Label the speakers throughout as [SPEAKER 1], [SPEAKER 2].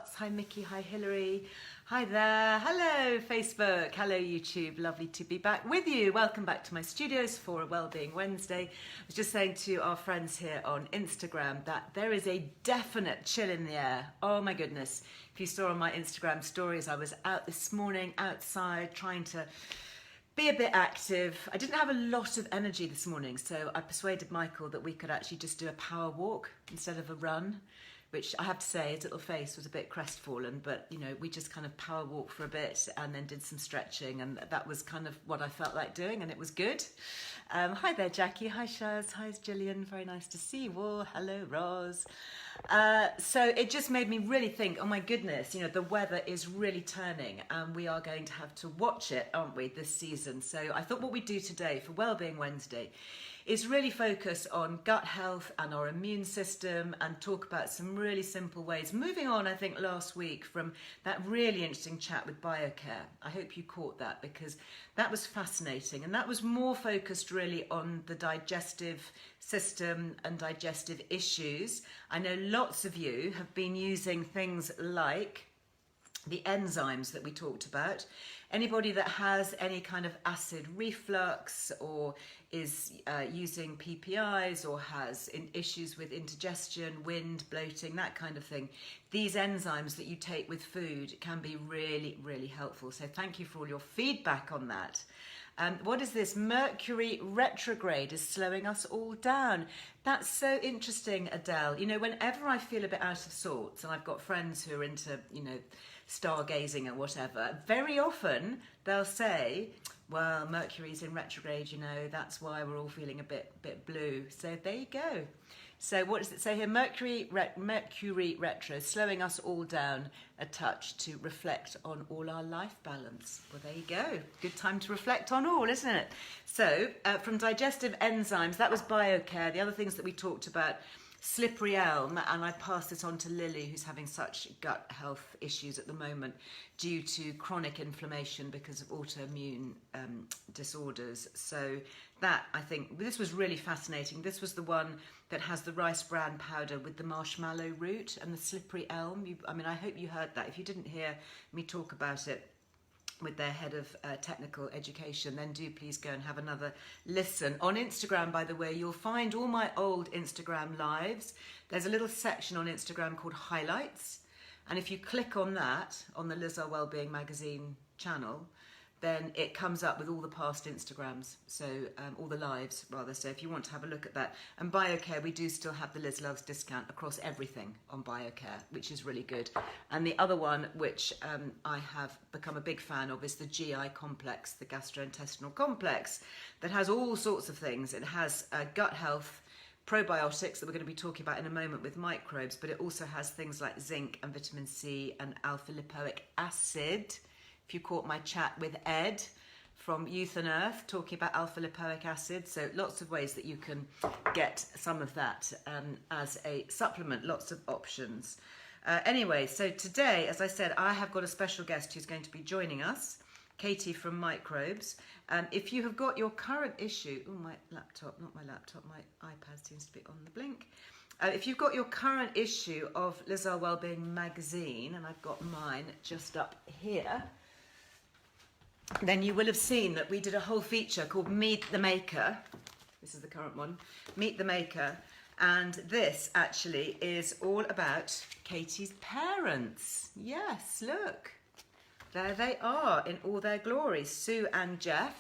[SPEAKER 1] hearts. Hi Mickey, hi Hilary. Hi there. Hello Facebook. Hello YouTube. Lovely to be back with you. Welcome back to my studios for a Wellbeing Wednesday. I was just saying to our friends here on Instagram that there is a definite chill in the air. Oh my goodness. If you saw on my Instagram stories, I was out this morning outside trying to be a bit active. I didn't have a lot of energy this morning, so I persuaded Michael that we could actually just do a power walk instead of a run, which I have to say his little face was a bit crestfallen, but you know, we just kind of power walked for a bit and then did some stretching, and that was kind of what I felt like doing, and it was good. Hi there Jackie, hi Shaz, hi Gillian, very nice to see you all. Hello Roz. So it just made me really think, oh my goodness, you know, the weather is really turning and we are going to have to watch it, aren't we, this season. So I thought what we'd do today for Wellbeing Wednesday is really focus on gut health and our immune system and talk about some really simple ways. Moving on, I think, last week from that really interesting chat with BioCare. I hope you caught that because that was fascinating, and that was more focused really on the digestive system and digestive issues. I know lots of you have been using things like the enzymes that we talked about. Anybody that has any kind of acid reflux or is using PPIs or has issues with indigestion, wind, bloating, that kind of thing, these enzymes that you take with food can be really, really helpful. So thank you for all your feedback on that. What is this? Mercury retrograde is slowing us all down. That's so interesting, Adele. You know, whenever I feel a bit out of sorts, and I've got friends who are into, you know, stargazing and whatever, very often they'll say, well, Mercury's in retrograde, you know, that's why we're all feeling a bit blue. So there you go. So what does it say here? Mercury retro, slowing us all down a touch to reflect on all our life balance. Well, there you go. Good time to reflect on all, isn't it? So from digestive enzymes, that was BioCare. The other things that we talked about, slippery elm, and I passed this on to Lily, who's having such gut health issues at the moment due to chronic inflammation because of autoimmune disorders. So that, I think, this was really fascinating. This was the one that has the rice bran powder with the marshmallow root and the slippery elm. I mean, I hope you heard that. If you didn't hear me talk about it with their head of technical education, then do please go and have another listen. On Instagram, by the way, you'll find all my old Instagram lives. There's a little section on Instagram called Highlights, and if you click on that, on the Earle Wellbeing magazine channel, then it comes up with all the past Instagrams, so all the lives rather. So if you want to have a look at that. And BioCare, we do still have the Liz Loves discount across everything on BioCare, which is really good. And the other one, which I have become a big fan of, is the GI complex, the gastrointestinal complex, that has all sorts of things. It has gut health, probiotics that we're going to be talking about in a moment with Microbes, but it also has things like zinc and vitamin C and alpha lipoic acid. If you caught my chat with Ed from Youth and Earth talking about alpha lipoic acid, so lots of ways that you can get some of that as a supplement, lots of options. Anyway, so today, as I said, I have got a special guest who's going to be joining us, Katie from Microbes. If you have got your current issue, oh, my laptop, not my laptop, my iPad seems to be on the blink. If you've got your current issue of Earle Wellbeing magazine, and I've got mine just up here, then you will have seen that we did a whole feature called Meet the Maker. This is the current one, Meet the Maker. And this actually is all about Katie's parents. Yes, look, there they are in all their glory, Sue and Jeff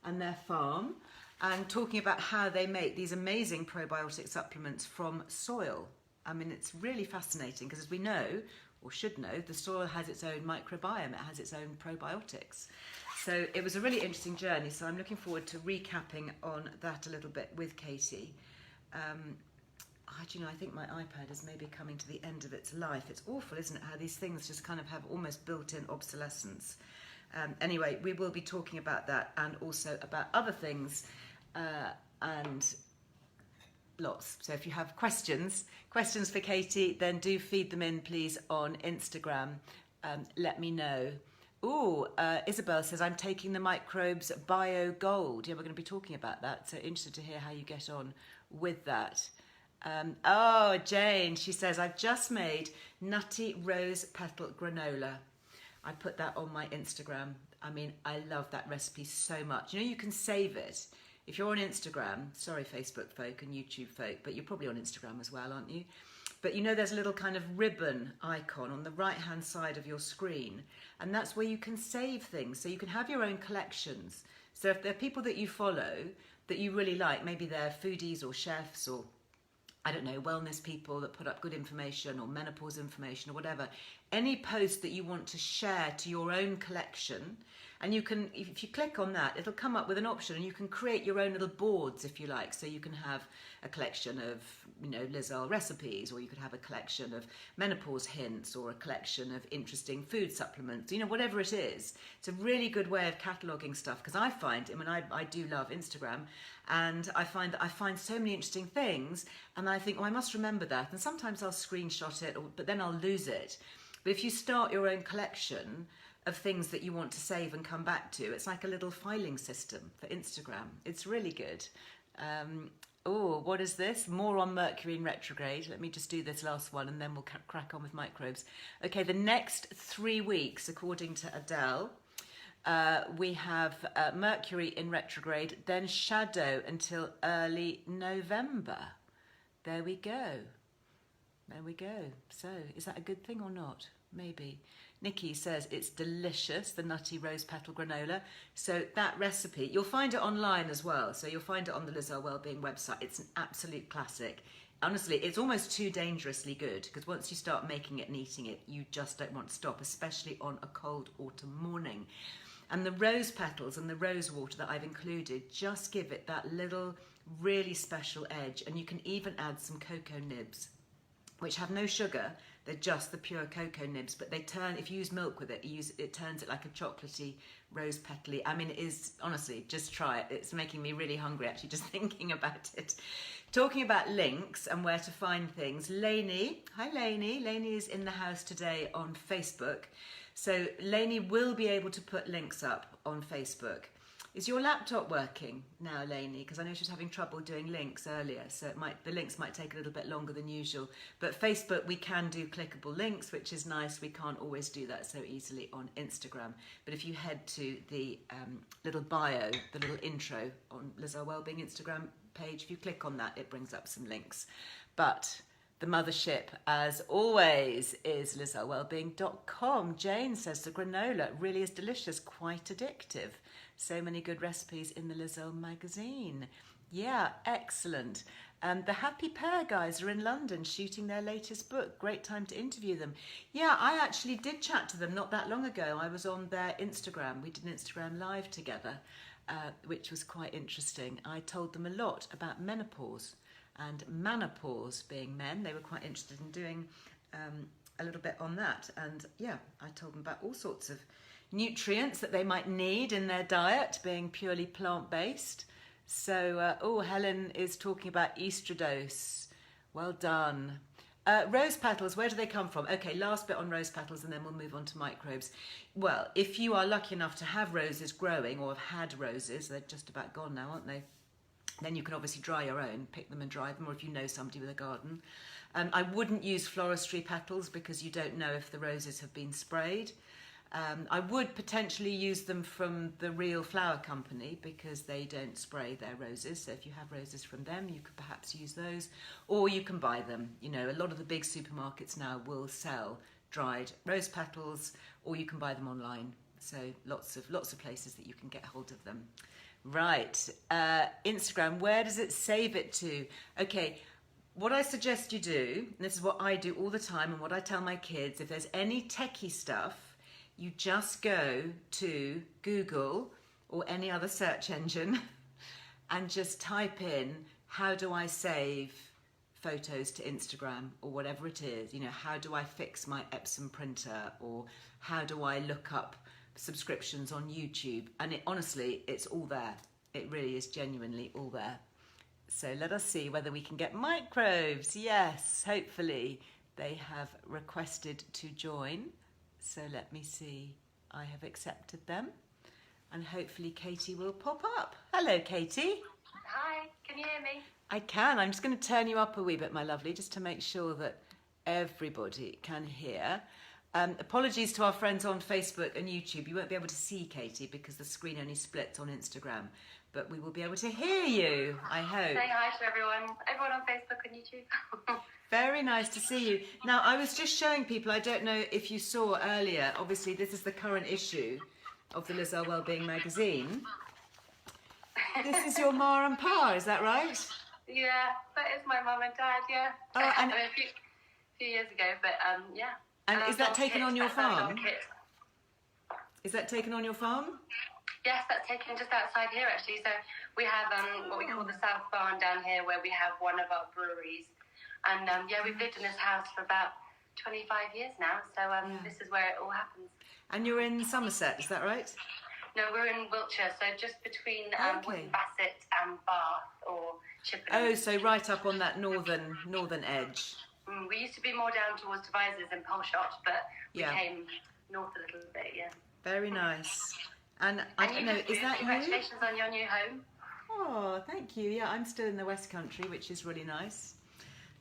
[SPEAKER 1] and their farm, and talking about how they make these amazing probiotic supplements from soil. I mean, it's really fascinating because, as we know, or should know, the soil has its own microbiome, it has its own probiotics. So it was a really interesting journey, so I'm looking forward to recapping on that a little bit with Katie. Do you know, I think my iPad is maybe coming to the end of its life. It's awful, isn't it, how these things just kind of have almost built-in obsolescence. Anyway, we will be talking about that and also about other things and lots. So if you have questions for Katie, then do feed them in, please, on Instagram. Let me know. Ooh, Isabel says, I'm taking the Microbes Bio Gold. Yeah, we're going to be talking about that. So interested to hear how you get on with that. Oh, Jane, she says, I've just made nutty rose petal granola. I put that on my Instagram. I mean, I love that recipe so much. You know, you can save it. If you're on Instagram, sorry, Facebook folk and YouTube folk, but you're probably on Instagram as well, aren't you? But you know, there's a little kind of ribbon icon on the right-hand side of your screen, and that's where you can save things. So you can have your own collections. So if there are people that you follow that you really like, maybe they're foodies or chefs or I don't know, wellness people that put up good information or menopause information or whatever, any post that you want to share to your own collection, and you can, if you click on that, it'll come up with an option and you can create your own little boards if you like. So you can have a collection of, you know, Liz Earle recipes, or you could have a collection of menopause hints, or a collection of interesting food supplements, you know, whatever it is. It's a really good way of cataloguing stuff, because I find, I mean, I do love Instagram, and I find that I find so many interesting things, and I think, oh, I must remember that, and sometimes I'll screenshot it, but then I'll lose it. But if you start your own collection of things that you want to save and come back to, it's like a little filing system for Instagram. It's really good. Oh, what is this? More on Mercury in retrograde. Let me just do this last one and then we'll crack on with microbes. Okay, the next 3 weeks, according to Adele, we have Mercury in retrograde, then shadow until early November. There we go. There we go. So, is that a good thing or not? Maybe. Nikki says it's delicious, the nutty rose petal granola. So that recipe, you'll find it online as well. So you'll find it on the Liz Earle Wellbeing website. It's an absolute classic. Honestly, it's almost too dangerously good, because once you start making it and eating it, you just don't want to stop, especially on a cold autumn morning. And the rose petals and the rose water that I've included just give it that little really special edge. And you can even add some cocoa nibs, which have no sugar. They're just the pure cocoa nibs, but they turn, if you use milk with it, it turns it like a chocolatey, rose petally. I mean, it is, honestly, just try it. It's making me really hungry, actually, just thinking about it. Talking about links and where to find things, Lainey, hi Lainey. Lainey is in the house today on Facebook. So Lainey will be able to put links up on Facebook. Is your laptop working now, Lainey? Because I know she was having trouble doing links earlier, so the links might take a little bit longer than usual. But Facebook, we can do clickable links, which is nice. We can't always do that so easily on Instagram. But if you head to the little bio, the little intro on Liz Earle Wellbeing Instagram page, if you click on that, it brings up some links. But the mothership, as always, is lizearlewellbeing.com. Jane says the granola really is delicious, quite addictive. So many good recipes in the Liz Earle magazine. Yeah, excellent. The Happy Pair guys are in London shooting their latest book. Great time to interview them. Yeah, I actually did chat to them not that long ago. I was on their Instagram. We did an Instagram live together, which was quite interesting. I told them a lot about menopause and menopause being men. They were quite interested in doing a little bit on that. And yeah, I told them about all sorts of nutrients that they might need in their diet, being purely plant-based. So, oh, Helen is talking about estradiol. Well done. Rose petals, where do they come from? Okay, last bit on rose petals and then we'll move on to microbes. Well, if you are lucky enough to have roses growing, or have had roses, they're just about gone now, aren't they? Then you can obviously dry your own, pick them and dry them, or if you know somebody with a garden. I wouldn't use floristry petals because you don't know if the roses have been sprayed. I would potentially use them from the Real Flower Company because they don't spray their roses. So if you have roses from them, you could perhaps use those, or you can buy them. You know, a lot of the big supermarkets now will sell dried rose petals, or you can buy them online. So lots of places that you can get hold of them. Right, Instagram, where does it save it to? Okay, what I suggest you do, and this is what I do all the time and what I tell my kids, if there's any techie stuff, you just go to Google or any other search engine and just type in, how do I save photos to Instagram, or whatever it is. You know, how do I fix my Epson printer, or how do I look up subscriptions on YouTube? And honestly, it's all there. It really is genuinely all there. So let us see whether we can get microbes. Yes, hopefully they have requested to join. So let me see. I have accepted them, and hopefully Katie will pop up. Hello, Katie.
[SPEAKER 2] Hi, can you hear me?
[SPEAKER 1] I can. I'm just going to turn you up a wee bit, my lovely, just to make sure that everybody can hear. Apologies to our friends on Facebook and YouTube. You won't be able to see Katie because the screen only splits on Instagram, but we will be able to hear you, I hope.
[SPEAKER 2] Say hi to everyone on Facebook and YouTube.
[SPEAKER 1] Very nice to see you. Now, I was just showing people, I don't know if you saw earlier, obviously this is the current issue of the Earle Wellbeing magazine. This is your ma and pa, is that right?
[SPEAKER 2] Yeah, that is my mum and dad, yeah.
[SPEAKER 1] Oh, and
[SPEAKER 2] a few years ago, but yeah.
[SPEAKER 1] And is that taken on your farm?
[SPEAKER 2] Kit.
[SPEAKER 1] Is that taken on your farm?
[SPEAKER 2] Yes, that's taken just outside here actually. So we have what we call the South Barn down here, where we have one of our breweries. And yeah, we've lived in this house for about 25 years now. So this is where it all happens.
[SPEAKER 1] And you're in Somerset, is that right?
[SPEAKER 2] No, we're in Wiltshire, so just between Bassett and Bath or
[SPEAKER 1] Oh,
[SPEAKER 2] Chippenham.
[SPEAKER 1] so right up on that northern edge.
[SPEAKER 2] We used to be more down towards Devizes and Polshot, but we
[SPEAKER 1] Yeah.
[SPEAKER 2] came north a little bit, yeah.
[SPEAKER 1] Very nice. And I don't know, is that you?
[SPEAKER 2] Congratulations on your new home.
[SPEAKER 1] Oh, thank you. Yeah, I'm still in the West Country, which is really nice.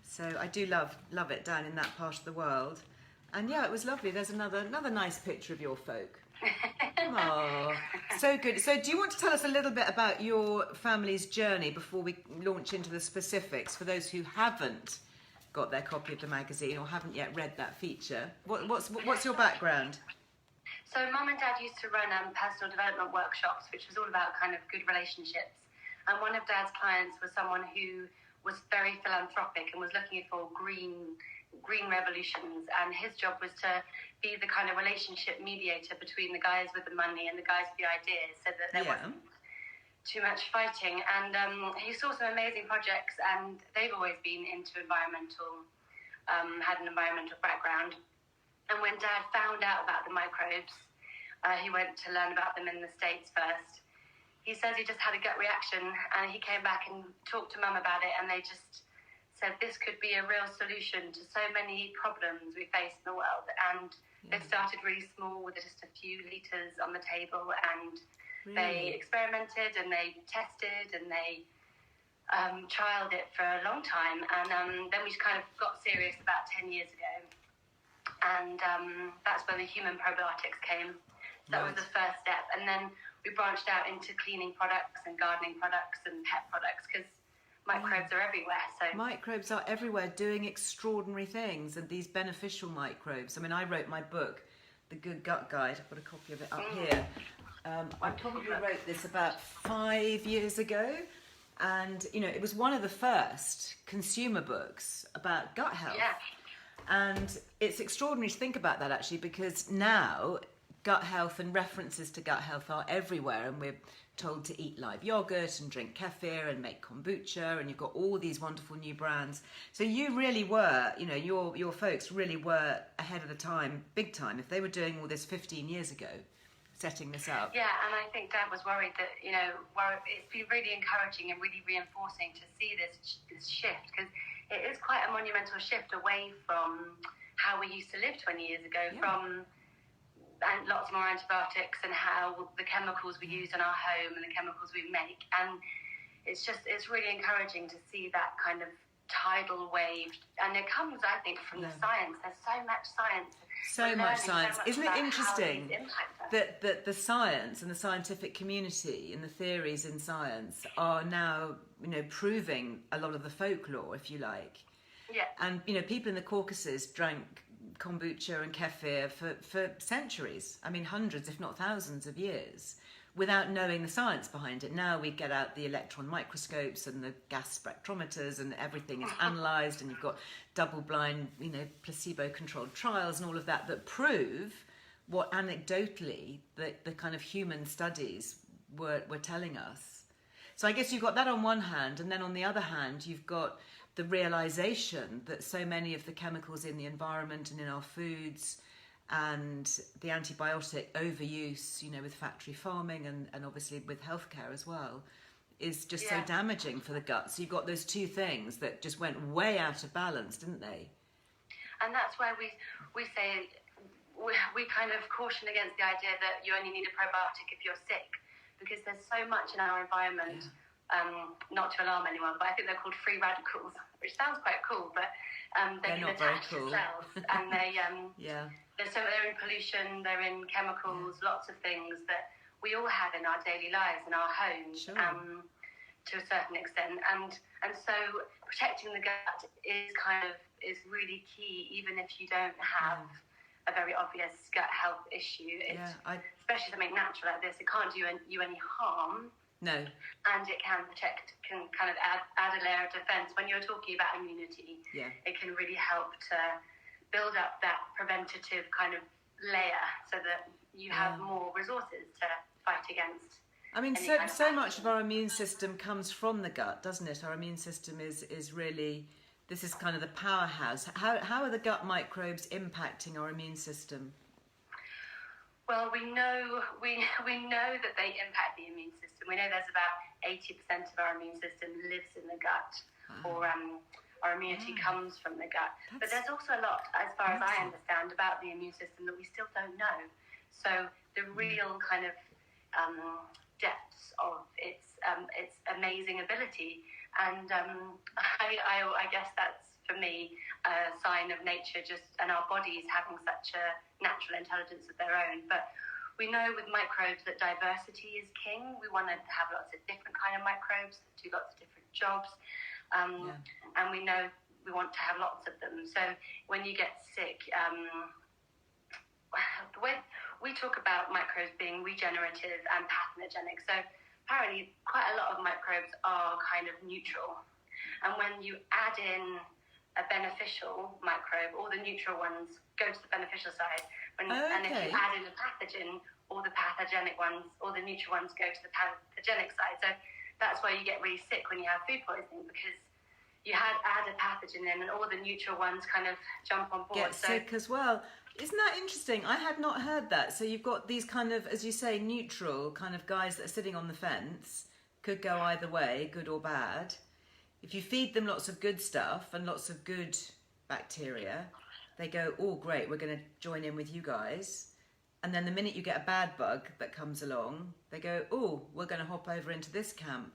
[SPEAKER 1] So I do love it down in that part of the world. And yeah, it was lovely. There's another nice picture of your folk. Oh, so good. So do you want to tell us a little bit about your family's journey before we launch into the specifics for those who haven't got their copy of the magazine or haven't yet read that feature? What's your background?
[SPEAKER 2] So Mum and Dad used to run personal development workshops, which was all about kind of good relationships. And one of Dad's clients was someone who was very philanthropic and was looking for green revolutions. And his job was to be the kind of relationship mediator between the guys with the money and the guys with the ideas, so that there wasn't too much fighting. And he saw some amazing projects, and they've always been into environmental, had an environmental background. And when Dad found out about the microbes, he went to learn about them in the States first. He says he just had a gut reaction, and he came back and talked to Mum about it, and they just said this could be a real solution to so many problems we face in the world. And they started really small with just a few litres on the table, and they experimented and they tested and they trialled it for a long time. And then we kind of got serious about 10 years ago. And that's where the human probiotics came. So that was the first step. And then we branched out into cleaning products and gardening products and pet products, because microbes are everywhere. So
[SPEAKER 1] microbes are everywhere doing extraordinary things, and these beneficial microbes. I mean, I wrote my book, The Good Gut Guide. I've got a copy of it up here. I probably wrote this about 5 years ago, and you know, it was one of the first consumer books about gut health.
[SPEAKER 2] Yeah.
[SPEAKER 1] And it's extraordinary to think about that, actually, because now gut health and references to gut health are everywhere, and we're told to eat live yogurt and drink kefir and make kombucha, and you've got all these wonderful new brands. So you really were, you know, your folks really were ahead of the time, big time, if they were doing all this 15 years ago, setting this up.
[SPEAKER 2] Yeah, and I think Dad was worried that, you know, it's been really encouraging and really reinforcing to see this shift, because it is quite a monumental shift away from how we used to live 20 years ago, from and lots more antibiotics and how the chemicals we use in our home and the chemicals we make. And it's really encouraging to see that kind of tidal wave. And it comes, I think, from the science. There's so much science.
[SPEAKER 1] So much science. Isn't it interesting that the science and the scientific community and the theories in science are now, you know, proving a lot of the folklore, if you like.
[SPEAKER 2] Yeah.
[SPEAKER 1] And, you know, people in the Caucasus drank kombucha and kefir for centuries. I mean, hundreds, if not thousands of years, without knowing the science behind it. Now we get out the electron microscopes and the gas spectrometers, and everything is analysed, and you've got double-blind, you know, placebo-controlled trials and all of that prove what anecdotally the kind of human studies were telling us. So I guess you've got that on one hand, and then on the other hand, you've got the realization that so many of the chemicals in the environment and in our foods and the antibiotic overuse, you know, with factory farming and obviously with healthcare as well, is just so damaging for the gut. So you've got those two things that just went way out of balance, didn't they?
[SPEAKER 2] And that's why we say, we kind of caution against the idea that you only need a probiotic if you're sick, because there's so much in our environment not to alarm anyone, but I think they're called free radicals, which sounds quite cool, but they can
[SPEAKER 1] They're not very
[SPEAKER 2] attach
[SPEAKER 1] cool.
[SPEAKER 2] to cells, and they
[SPEAKER 1] Yeah.
[SPEAKER 2] they're in pollution, they're in chemicals, lots of things that we all have in our daily lives, in our homes,
[SPEAKER 1] Sure.
[SPEAKER 2] to a certain extent, and so protecting the gut is really key, even if you don't have a very obvious gut health issue. Especially something natural like this, it can't do you any harm.
[SPEAKER 1] No.
[SPEAKER 2] And it can kind of add a layer of defense. When you're talking about immunity, it can really help to build up that preventative kind of layer so that you have more resources to fight against.
[SPEAKER 1] I mean, so much of our immune system comes from the gut, doesn't it? Our immune system is really, this is kind of the powerhouse. How are the gut microbes impacting our immune system?
[SPEAKER 2] Well, we know that they impact the immune system. We know there's about 80% of our immune system lives in the gut, or our immunity comes from the gut. But there's also a lot, as far as I understand, about the immune system that we still don't know. So the real kind of depths of its amazing ability, and I guess that's, for me, a sign of nature and our bodies having such a natural intelligence of their own. But we know with microbes that diversity is king. We want to have lots of different kind of microbes that do lots of different jobs, and we know we want to have lots of them. So when you get sick, we talk about microbes being regenerative and pathogenic. So apparently quite a lot of microbes are kind of neutral. And when you add in a beneficial microbe, all the neutral ones go to the beneficial side. And if you add in a pathogen, all the pathogenic ones, all the neutral ones go to the pathogenic side. So that's why you get really sick when you have food poisoning, because you add a pathogen in and all the neutral ones kind of jump on board.
[SPEAKER 1] Get sick as well. Isn't that interesting? I had not heard that. So you've got these kind of, as you say, neutral kind of guys that are sitting on the fence, could go either way, good or bad. If you feed them lots of good stuff and lots of good bacteria, they go, oh, great, we're going to join in with you guys. And then the minute you get a bad bug that comes along, they go, oh, we're going to hop over into this camp.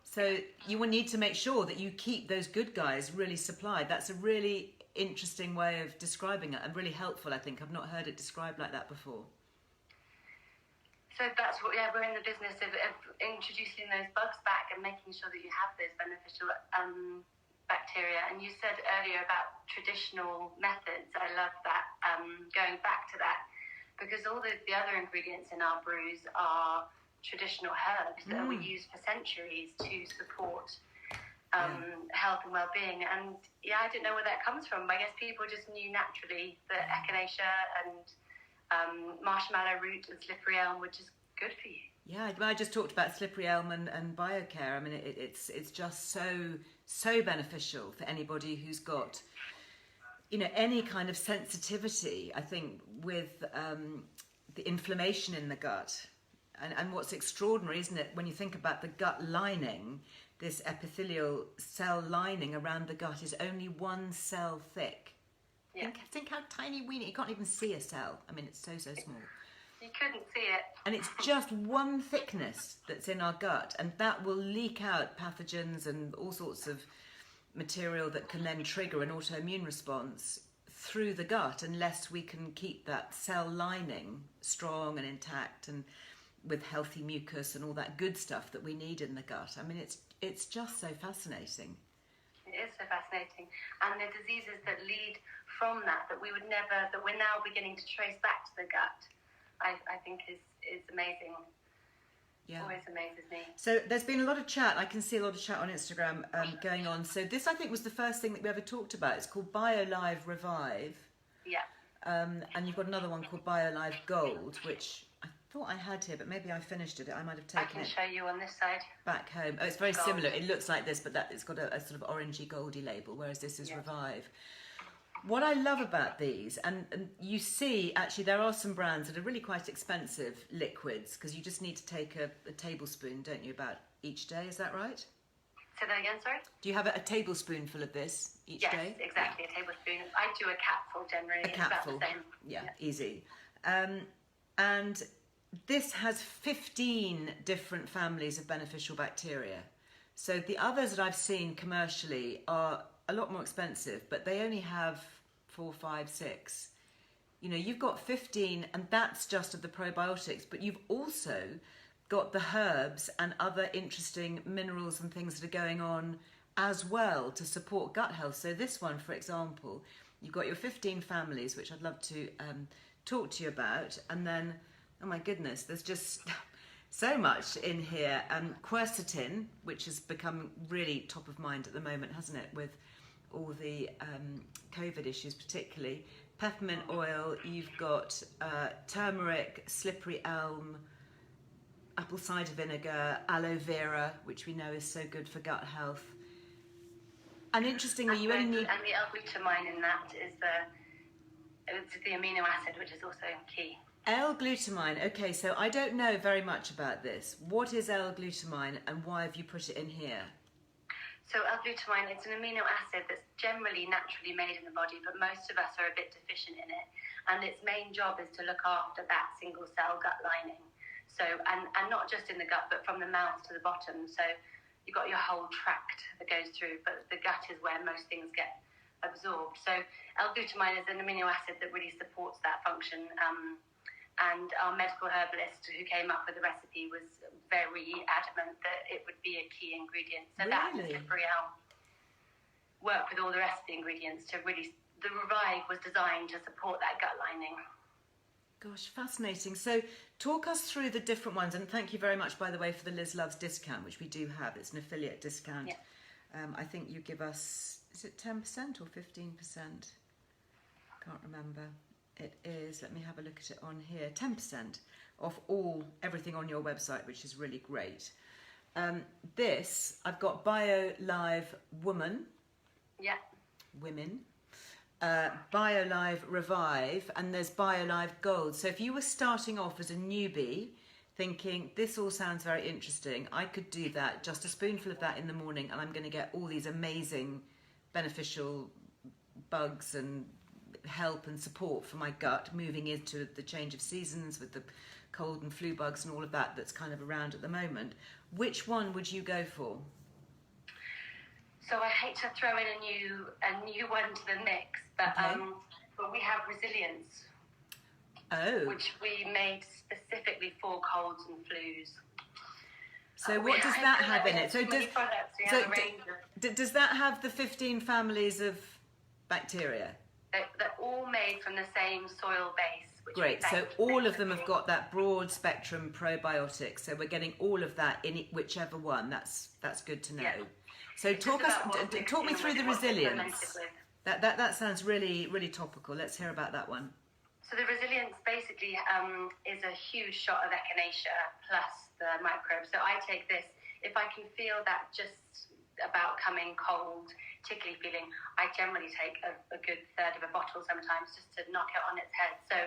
[SPEAKER 1] So you will need to make sure that you keep those good guys really supplied. That's a really interesting way of describing it, and really helpful, I think. I've not heard it described like that before.
[SPEAKER 2] So that's what, we're in the business of introducing those bugs back and making sure that you have those beneficial bacteria. And you said earlier about traditional methods. I love that, going back to that, because all the other ingredients in our brews are traditional herbs that we use for centuries to support health and well-being. And I didn't know where that comes from. I guess people just knew naturally that echinacea and marshmallow root and slippery elm were just good for you.
[SPEAKER 1] Yeah, I just talked about slippery elm and biocare. I mean, it's just so beneficial for anybody who's got, any kind of sensitivity, I think, with the inflammation in the gut. And what's extraordinary, isn't it, when you think about the gut lining, this epithelial cell lining around the gut is only one cell thick.
[SPEAKER 2] Yeah.
[SPEAKER 1] Think how tiny, weeny, you can't even see a cell. I mean, it's so small.
[SPEAKER 2] You couldn't see it.
[SPEAKER 1] And it's just one thickness that's in our gut, and that will leak out pathogens and all sorts of material that can then trigger an autoimmune response through the gut, unless we can keep that cell lining strong and intact and with healthy mucus and all that good stuff that we need in the gut. I mean, it's just so fascinating.
[SPEAKER 2] It is so fascinating. And the diseases that lead from that we're now beginning to trace back to the gut, I think is amazing. Yeah. Always amazes me.
[SPEAKER 1] So there's been a lot of chat. I can see a lot of chat on Instagram going on. So this, I think, was the first thing that we ever talked about. It's called BioLive Revive.
[SPEAKER 2] Yeah.
[SPEAKER 1] And you've got another one called BioLive Gold, which I thought I had here, but maybe I finished it. I might have taken it.
[SPEAKER 2] I can show you on this side.
[SPEAKER 1] Back home. Oh, it's very similar. It looks like this, but it's got a sort of orangey goldy label, whereas this is Revive. What I love about these, and you see, actually, there are some brands that are really quite expensive liquids, because you just need to take a tablespoon, don't you, about each day, is that right?
[SPEAKER 2] Say that again, sorry?
[SPEAKER 1] Do you have a tablespoonful of this each day?
[SPEAKER 2] Yes, exactly, a tablespoon. I do a capful generally.
[SPEAKER 1] A capful.
[SPEAKER 2] It's about the same.
[SPEAKER 1] Yeah, easy. And this has 15 different families of beneficial bacteria. So the others that I've seen commercially are a lot more expensive, but they only have 4, 5, 6. You know, you've got 15, and that's just of the probiotics, but you've also got the herbs and other interesting minerals and things that are going on as well to support gut health. So this one, for example, you've got your 15 families, which I'd love to talk to you about, and then, oh my goodness, there's just so much in here. Quercetin, which has become really top of mind at the moment, hasn't it, with all the COVID issues particularly. Peppermint oil, you've got turmeric, slippery elm, apple cider vinegar, aloe vera, which we know is so good for gut health. And interestingly, you only need...
[SPEAKER 2] And the L-glutamine in that is the amino acid, which is also key.
[SPEAKER 1] L-glutamine, okay, so I don't know very much about this. What is L-glutamine and why have you put it in here?
[SPEAKER 2] So L-glutamine, it's an amino acid that's generally naturally made in the body, but most of us are a bit deficient in it. And its main job is to look after that single cell gut lining. So, and not just in the gut, but from the mouth to the bottom. So you've got your whole tract that goes through, but the gut is where most things get absorbed. So L-glutamine is an amino acid that really supports that function. And our medical herbalist who came up with the recipe was very adamant that it would be a key ingredient. So that and the slippery elm work with all the rest of the ingredients to really, the Revive was designed to support that gut lining.
[SPEAKER 1] Gosh, fascinating. So talk us through the different ones, and thank you very much, by the way, for the Liz Loves discount, which we do have. It's an affiliate discount.
[SPEAKER 2] Yeah.
[SPEAKER 1] I think you give us, is it 10% or 15%? Can't remember. It is, let me have a look at it on here, 10% off everything on your website, which is really great. This, I've got Bio Live Woman.
[SPEAKER 2] Yeah.
[SPEAKER 1] Women. Bio Live Revive, and there's Bio Live Gold. So if you were starting off as a newbie, thinking, this all sounds very interesting, I could do that, just a spoonful of that in the morning, and I'm going to get all these amazing beneficial bugs and help and support for my gut moving into the change of seasons with the cold and flu bugs and all of that that's kind of around at the moment. Which one would you go for?
[SPEAKER 2] So I hate to throw in a new one to the mix, but but we have Resilience, which we made specifically for colds and flus.
[SPEAKER 1] So what does that have in it? So does that have the 15 families of bacteria?
[SPEAKER 2] They're all made from the same soil base. Which
[SPEAKER 1] Great, so all of them have got that broad spectrum probiotics. So we're getting all of that in whichever one. That's good to know. Yeah. So talk me through the Resilience. That sounds really, really topical. Let's hear about that one.
[SPEAKER 2] So the Resilience basically is a huge shot of echinacea plus the Microbes. So I take this if I can feel that just about coming cold, tickly feeling. I generally take a good third of a bottle sometimes just to knock it on its head. So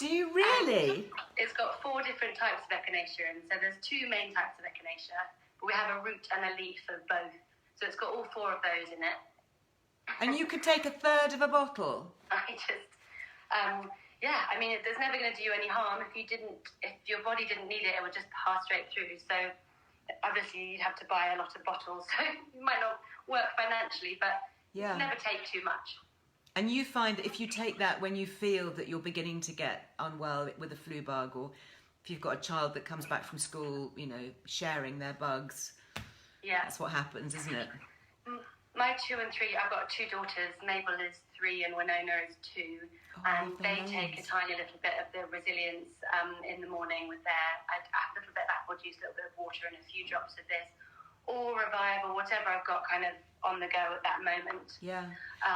[SPEAKER 1] do you really?
[SPEAKER 2] It's got 4 different types of echinacea, and so there's 2 main types of echinacea, but we have a root and a leaf of both. So it's got all 4 of those in it.
[SPEAKER 1] And you could take a third of a bottle?
[SPEAKER 2] I just, yeah, I mean, there's never going to do you any harm. If your body didn't need it, it would just pass straight through. So obviously you'd have to buy a lot of bottles, so it might not work financially, but never take too much.
[SPEAKER 1] And you find that if you take that when you feel that you're beginning to get unwell with a flu bug, or if you've got a child that comes back from school, you know, sharing their bugs, that's what happens, isn't it?
[SPEAKER 2] My 2 and 3, I've got 2 daughters. Mabel is 3 and Winona is 2. And they take a tiny little bit of the Resilience in the morning with a little bit of apple juice, a little bit of water, and a few drops of this, or Revive, or whatever I've got kind of on the go at that moment.
[SPEAKER 1] Yeah,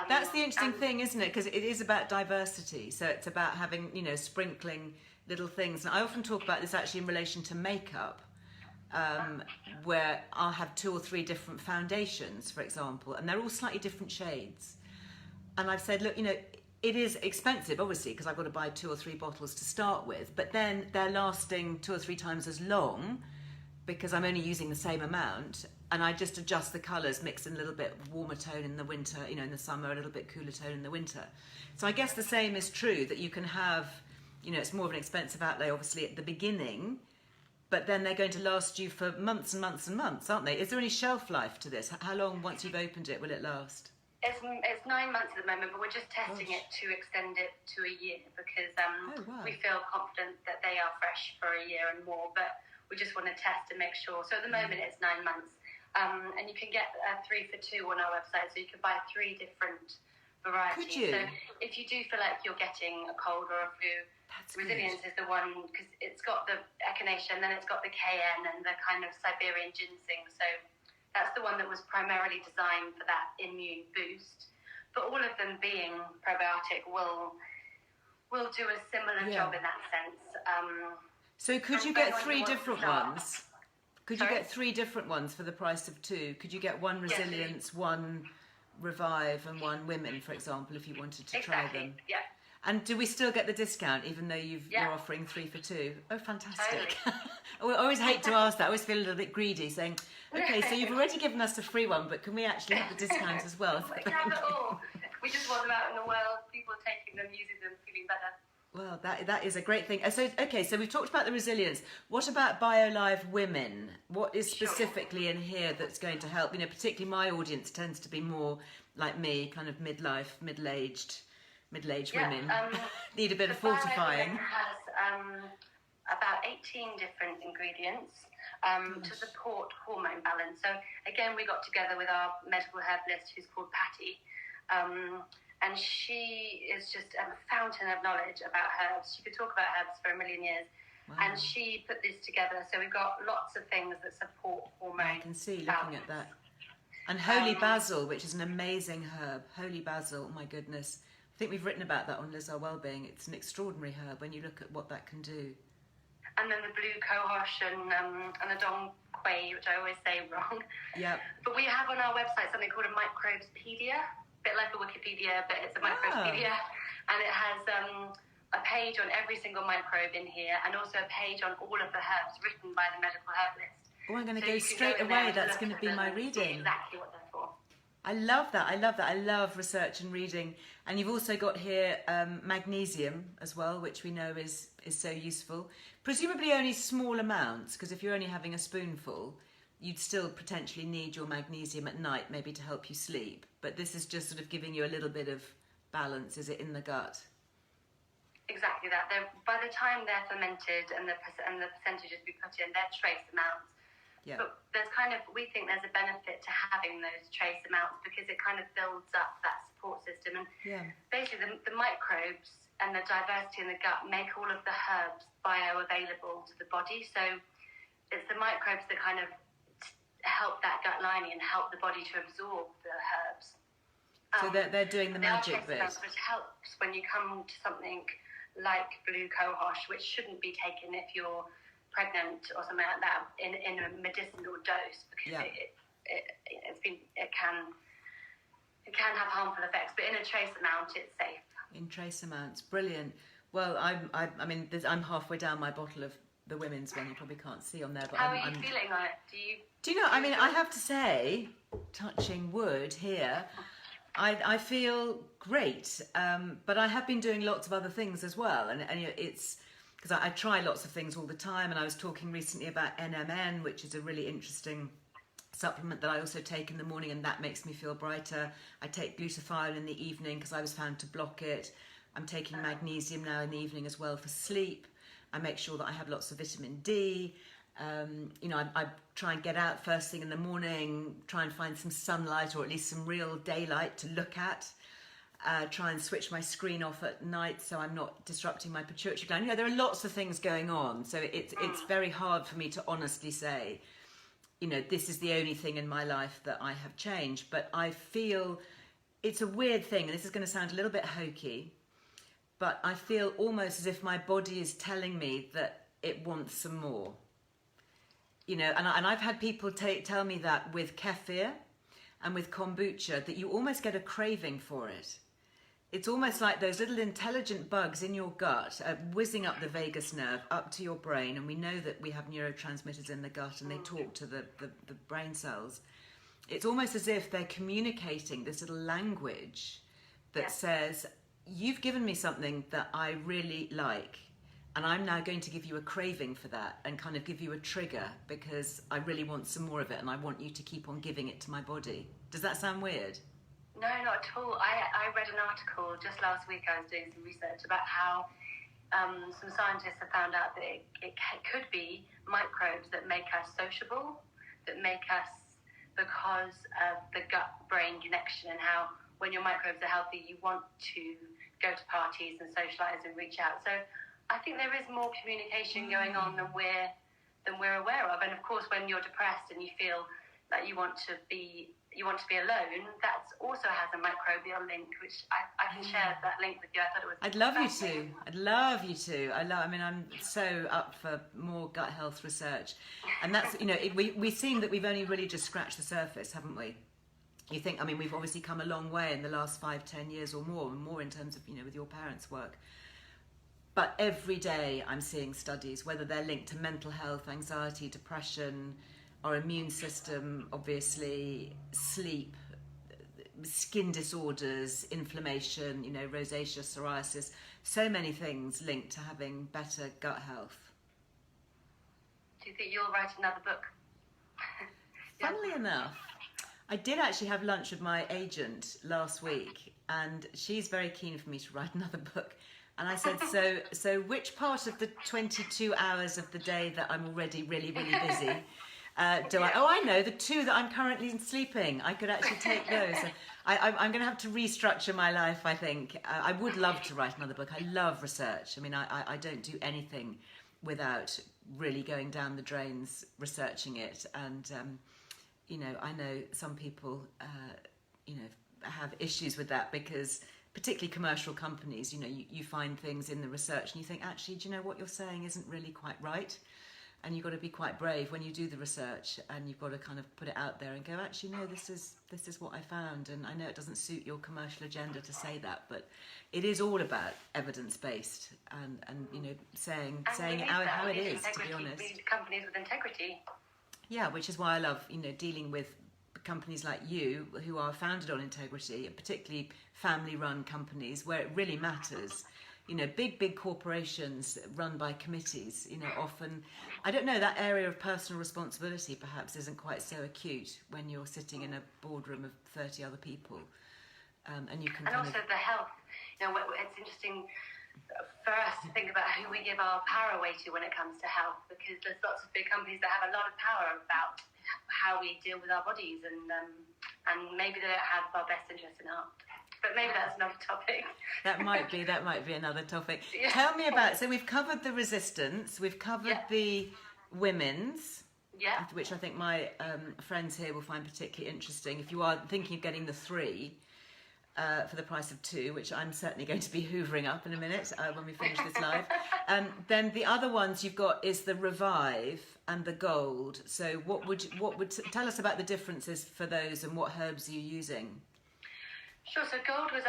[SPEAKER 1] that's the interesting thing, isn't it? Because it is about diversity. So it's about having, you know, sprinkling little things. And I often talk about this actually in relation to makeup, where I'll have 2 or 3 different foundations, for example, and they're all slightly different shades. And I've said, look, you know, it is expensive, obviously, because I've got to buy 2 or 3 bottles to start with, but then they're lasting 2 or 3 times as long because I'm only using the same amount, and I just adjust the colours, mix in a little bit warmer tone in the winter, you know, in the summer, a little bit cooler tone in the winter. So I guess the same is true, that you can have, you know, it's more of an expensive outlay, obviously, at the beginning, but then they're going to last you for months and months and months, aren't they? Is there any shelf life to this? How long, once you've opened it, will it last?
[SPEAKER 2] It's 9 months at the moment, but we're just testing it to extend it to a year because we feel confident that they are fresh for a year and more, but we just want to test and make sure. So at the moment it's 9 months, and you can get 3 for 2 on our website, so you can buy 3 different varieties.
[SPEAKER 1] Could you?
[SPEAKER 2] So if you do feel like you're getting a cold or a flu, Resilience is the one, because it's got the echinacea and then it's got the cayenne and the kind of Siberian ginseng. So that's the one that was primarily designed for that immune boost. But all of them being probiotic will do a similar job in that sense.
[SPEAKER 1] So could you get 3 different ones? Could you get 3 different ones for the price of 2? Could you get one Resilience, one Revive, and one Women, for example, if you wanted to try them?
[SPEAKER 2] Yeah.
[SPEAKER 1] And do we still get the discount, even though you're offering 3 for 2? Oh, fantastic. Totally. I always hate to ask that. I always feel a little bit greedy, saying, okay, so you've already given us a free one, but can we actually have the discount as well?
[SPEAKER 2] We can have it all. We just want them out in the world, people taking them, using them, feeling better.
[SPEAKER 1] Well, that is a great thing. So, okay, so we've talked about the Resilience. What about BioLive Women? What is specifically in here that's going to help? You know, particularly my audience tends to be more like me, kind of middle-aged women. Need a bit of fortifying.
[SPEAKER 2] It has about 18 different ingredients to support hormone balance. So again, we got together with our medical herbalist, who's called Patty, and she is just a fountain of knowledge about herbs. She could talk about herbs for a million years. Wow. And she put this together. So we've got lots of things that support hormone
[SPEAKER 1] I can see looking at that. And holy basil, which is an amazing herb. Holy basil, oh my goodness. I think we've written about that on Earle Wellbeing. It's an extraordinary herb when you look at what that can do.
[SPEAKER 2] And then the blue cohosh and the dong quai, which I always say wrong. Yeah. But we have on our website something called a Microbespedia, a bit like a Wikipedia, but it's a Microbespedia. And it has a page on every single microbe in here, and also a page on all of the herbs written by the medical herbalist.
[SPEAKER 1] Oh, I'm going to go straight away. That's going to be my reading.
[SPEAKER 2] Exactly what they're for.
[SPEAKER 1] I love that. I love that. I love research and reading. And you've also got here magnesium as well, which we know is so useful. Presumably only small amounts, because if you're only having a spoonful, you'd still potentially need your magnesium at night, maybe to help you sleep. But this is just sort of giving you a little bit of balance, is it, in the gut?
[SPEAKER 2] Exactly that. By the time they're fermented and the percentages we put in, they're trace amounts. Yeah. But we think there's a benefit to having those trace amounts because it kind of builds up that support system. And basically the microbes and the diversity in the gut make all of the herbs bioavailable to the body. So it's the microbes that kind of help that gut lining and help the body to absorb the herbs.
[SPEAKER 1] So they're doing the magic bit.
[SPEAKER 2] Which helps when you come to something like blue cohosh, which shouldn't be taken if you're pregnant or something like that in a medicinal dose, because it can have harmful effects, but in a trace amount it's safe. In trace
[SPEAKER 1] amounts, brilliant. Well, I'm halfway down my bottle of the Women's one. You probably can't see on there, but
[SPEAKER 2] how are you feeling on it?
[SPEAKER 1] Do you know? I mean, I have to say, touching wood here, I feel great, but I have been doing lots of other things as well, and it's. Because I try lots of things all the time, and I was talking recently about NMN, which is a really interesting supplement that I also take in the morning, and that makes me feel brighter. I take glutathione in the evening because I was found to block it. I'm taking magnesium now in the evening as well for sleep. I make sure that I have lots of vitamin D. I try and get out first thing in the morning, try and find some sunlight or at least some real daylight to look at. Try and switch my screen off at night so I'm not disrupting my pituitary gland. You know, there are lots of things going on, so it's very hard for me to honestly say, you know, this is the only thing in my life that I have changed. But I feel it's a weird thing, and this is going to sound a little bit hokey, but I feel almost as if my body is telling me that it wants some more. You know, and I've had people tell me that with kefir and with kombucha, that you almost get a craving for it. It's almost like those little intelligent bugs in your gut whizzing up the vagus nerve, up to your brain. And we know that we have neurotransmitters in the gut and they talk to the brain cells. It's almost as if they're communicating this little language that says, you've given me something that I really like. And I'm now going to give you a craving for that and kind of give you a trigger because I really want some more of it and I want you to keep on giving it to my body. Does that sound weird?
[SPEAKER 2] No, not at all. I read an article just last week. I was doing some research about how some scientists have found out that it could be microbes that make us sociable, that make us, because of the gut-brain connection, and how when your microbes are healthy, you want to go to parties and socialise and reach out. So I think there is more communication going on than we're aware of. And of course, when you're depressed and you feel that you want to be alone, that also has a microbial link, which I can share that link with you. I thought it was.
[SPEAKER 1] I'd love you to. I mean, I'm so up for more gut health research, and that's we've seen that we've only really just scratched the surface, haven't we? You think? I mean, we've obviously come a long way in the last 5-10 years or more in terms of with your parents' work. But every day I'm seeing studies, whether they're linked to mental health, anxiety, depression, our immune system, obviously, sleep, skin disorders, inflammation, rosacea, psoriasis, so many things linked to having better gut health.
[SPEAKER 2] Do you think you'll write another book?
[SPEAKER 1] Funnily enough, I did actually have lunch with my agent last week, and she's very keen for me to write another book. And I said, so which part of the 22 hours of the day that I'm already really, really busy I know, the 2 that I'm currently sleeping. I could actually take those. I'm going to have to restructure my life, I think. I would love to write another book. I love research. I mean, I don't do anything without really going down the drains researching it. And, I know some people, have issues with that because particularly commercial companies, you find things in the research and you think, actually, do you know what you're saying isn't really quite right? And you've got to be quite brave when you do the research, and you've got to kind of put it out there and go, actually, no, this is what I found. And I know it doesn't suit your commercial agenda to say that, but it is all about evidence-based and saying it how it is, to be honest.
[SPEAKER 2] We need companies with integrity.
[SPEAKER 1] Yeah, which is why I love, dealing with companies like you who are founded on integrity, and particularly family-run companies where it really matters. Big corporations run by committees, often, I don't know, that area of personal responsibility perhaps isn't quite so acute when you're sitting in a boardroom of 30 other people. And you can
[SPEAKER 2] also the health. It's interesting for us to think about who we give our power away to when it comes to health, because there's lots of big companies that have a lot of power about how we deal with our bodies, and maybe they don't have our best interests in heart. But maybe that's another topic. That might
[SPEAKER 1] be another topic.
[SPEAKER 2] Yeah.
[SPEAKER 1] Tell me so we've covered the resistance, we've covered the women's, which I think my friends here will find particularly interesting. If you are thinking of getting the 3 for the price of 2, which I'm certainly going to be hoovering up in a minute when we finish this live, then the other ones you've got is the Revive and the Gold. So what would tell us about the differences for those and what herbs you're using?
[SPEAKER 2] Sure. So Gold was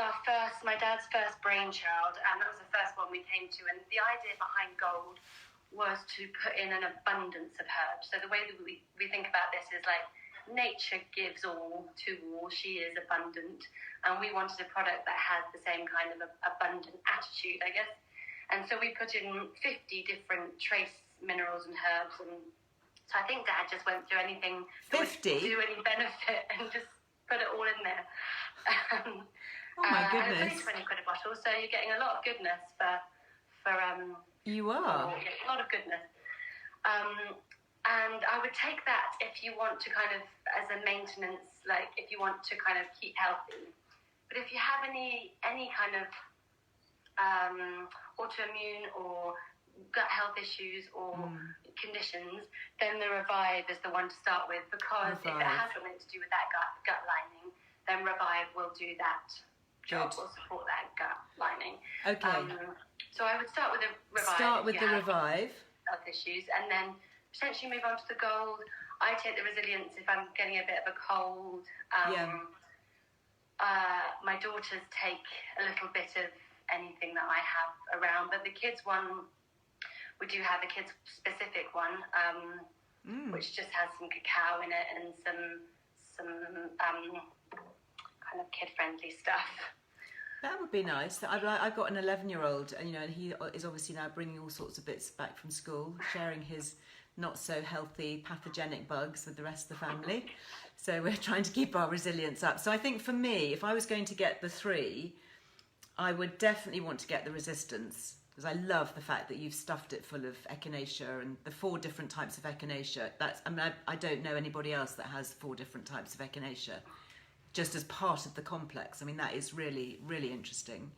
[SPEAKER 2] my dad's first brainchild, and that was the first one we came to. And the idea behind Gold was to put in an abundance of herbs. So the way that we think about this is like nature gives all to all. She is abundant, and we wanted a product that has the same kind of abundant attitude, I guess. And so we put in 50 different trace minerals and herbs, and so I think Dad just went through anything that would do any benefit and just put it all in there.
[SPEAKER 1] Oh my goodness!
[SPEAKER 2] It's only 20 quid a bottle, so you're getting a lot of goodness for
[SPEAKER 1] You are.
[SPEAKER 2] A lot of goodness. And I would take that if you want to kind of as a maintenance, like if you want to kind of keep healthy. But if you have any kind of autoimmune or gut health issues or conditions, then the Revive is the one to start with, because if it has something to do with that gut lining, then Revive will do that job, will support that gut lining.
[SPEAKER 1] Okay.
[SPEAKER 2] So I would start with the Revive.
[SPEAKER 1] Start with the Revive.
[SPEAKER 2] Health issues, and then potentially move on to the Gold. I take the Resilience if I'm getting a bit of a cold. My daughters take a little bit of anything that I have around, but the kids one, we do have a kids specific one, which just has some cacao in it and some kind of kid friendly stuff.
[SPEAKER 1] That would be nice. I've got an 11-year-old, and and he is obviously now bringing all sorts of bits back from school, sharing his not so healthy pathogenic bugs with the rest of the family. So we're trying to keep our resilience up. So I think for me, if I was going to get the 3, I would definitely want to get the resistance, because I love the fact that you've stuffed it full of echinacea and the 4 different types of echinacea. I don't know anybody else that has 4 different types of echinacea just as part of the complex. I mean, that is really, really interesting.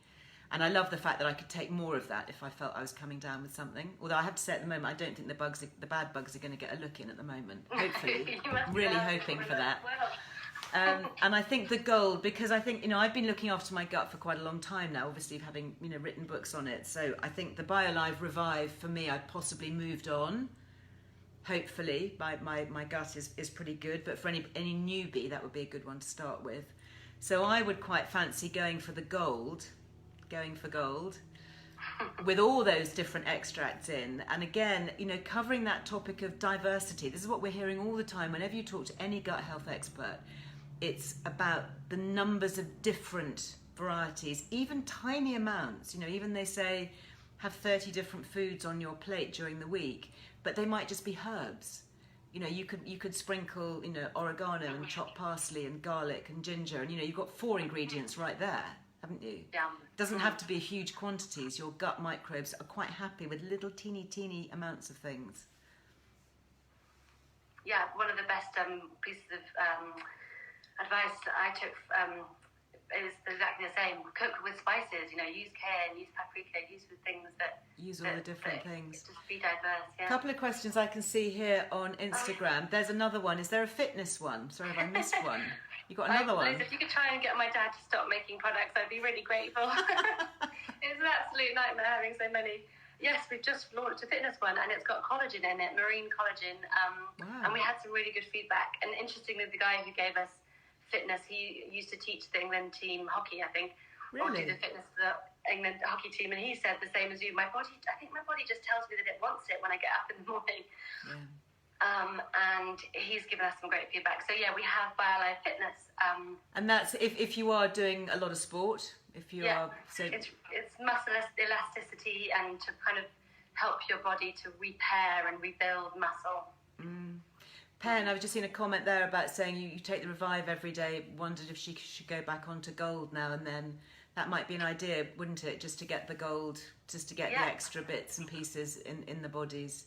[SPEAKER 1] And I love the fact that I could take more of that if I felt I was coming down with something. Although I have to say at the moment, I don't think the bad bugs are going to get a look in at the moment. Hopefully. Really hoping for that. And I think the gold, because I think, I've been looking after my gut for quite a long time now, obviously having, written books on it. So I think the BioLive Revive, for me, I've possibly moved on. Hopefully, my gut is pretty good. But for any newbie, that would be a good one to start with. So I would quite fancy going for gold with all those different extracts in. And again, covering that topic of diversity. This is what we're hearing all the time. Whenever you talk to any gut health expert, it's about the numbers of different varieties, even tiny amounts. Even they say have 30 different foods on your plate during the week, but they might just be herbs. You could sprinkle, oregano and chopped parsley and garlic and ginger, and you've got 4 ingredients right there, haven't you?
[SPEAKER 2] Yeah.
[SPEAKER 1] It doesn't have to be huge quantities. Your gut microbes are quite happy with little teeny amounts of things.
[SPEAKER 2] Yeah, one of the best pieces of advice I took is exactly the same. Cook with spices, use cayenne, use paprika, use the things that...
[SPEAKER 1] Use all the different things.
[SPEAKER 2] Just be diverse, yeah.
[SPEAKER 1] A couple of questions I can see here on Instagram. There's another one. Is there a fitness one? Sorry if I missed one. You got another one?
[SPEAKER 2] If you could try and get my dad to stop making products, I'd be really grateful. It's an absolute nightmare having so many. Yes, we've just launched a fitness one, and it's got collagen in it, marine collagen.
[SPEAKER 1] Wow.
[SPEAKER 2] And we had some really good feedback. And interestingly, the guy who gave us fitness, he used to teach the England team hockey, I think.
[SPEAKER 1] Really?
[SPEAKER 2] Or do the fitness for the England hockey team, and he said the same as you. I think my body just tells me that it wants it when I get up in the morning.
[SPEAKER 1] Yeah.
[SPEAKER 2] And he's given us some great feedback. So yeah, we have BioLive Fitness.
[SPEAKER 1] And that's if you are doing a lot of sport. If you are, so
[SPEAKER 2] it's muscle elasticity and to kind of help your body to repair and rebuild muscle.
[SPEAKER 1] Pen, I've just seen a comment there about saying you take the Revive every day. Wondered if she should go back onto gold now and then. That might be an idea, wouldn't it? Just to get the gold, just to get the extra bits and pieces in the bodies.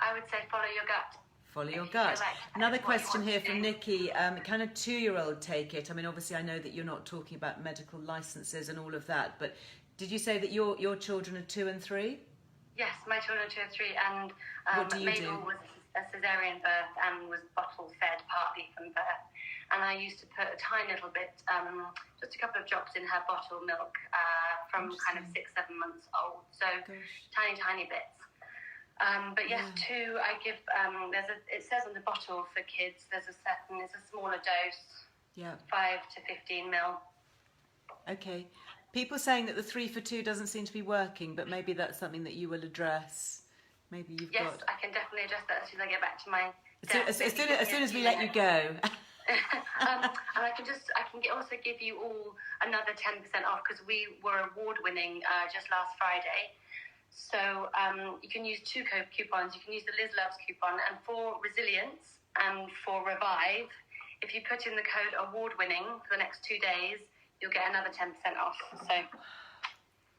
[SPEAKER 2] I would say follow your gut.
[SPEAKER 1] Follow your gut. Another question here from Nikki. Can a 2-year-old take it? I mean, obviously, I know that you're not talking about medical licenses and all of that, but did you say that your children are 2 and 3?
[SPEAKER 2] Yes, my children are 2 and 3, and
[SPEAKER 1] what do you
[SPEAKER 2] Mabel
[SPEAKER 1] do?
[SPEAKER 2] was a cesarean birth and was bottle fed partly from birth. And I used to put a tiny little bit, just a couple of drops in her bottle milk from kind of 6-7 months old. So tiny bits. But yes, 2, I give, it says on the bottle for kids, it's a smaller dose, 5 to 15 mil.
[SPEAKER 1] Okay. People saying that the 3 for 2 doesn't seem to be working, but maybe that's something that you will address. Maybe you've got...
[SPEAKER 2] Yes, I can definitely address that as soon as I get back to my
[SPEAKER 1] desk. As soon as we let you go.
[SPEAKER 2] And I can also give you all another 10% off, because we were award-winning just last Friday. So you can use 2 coupons. You can use the Liz Loves coupon, and for Resilience and for Revive, if you put in the code award-winning for the next 2 days, you'll get another 10% off. So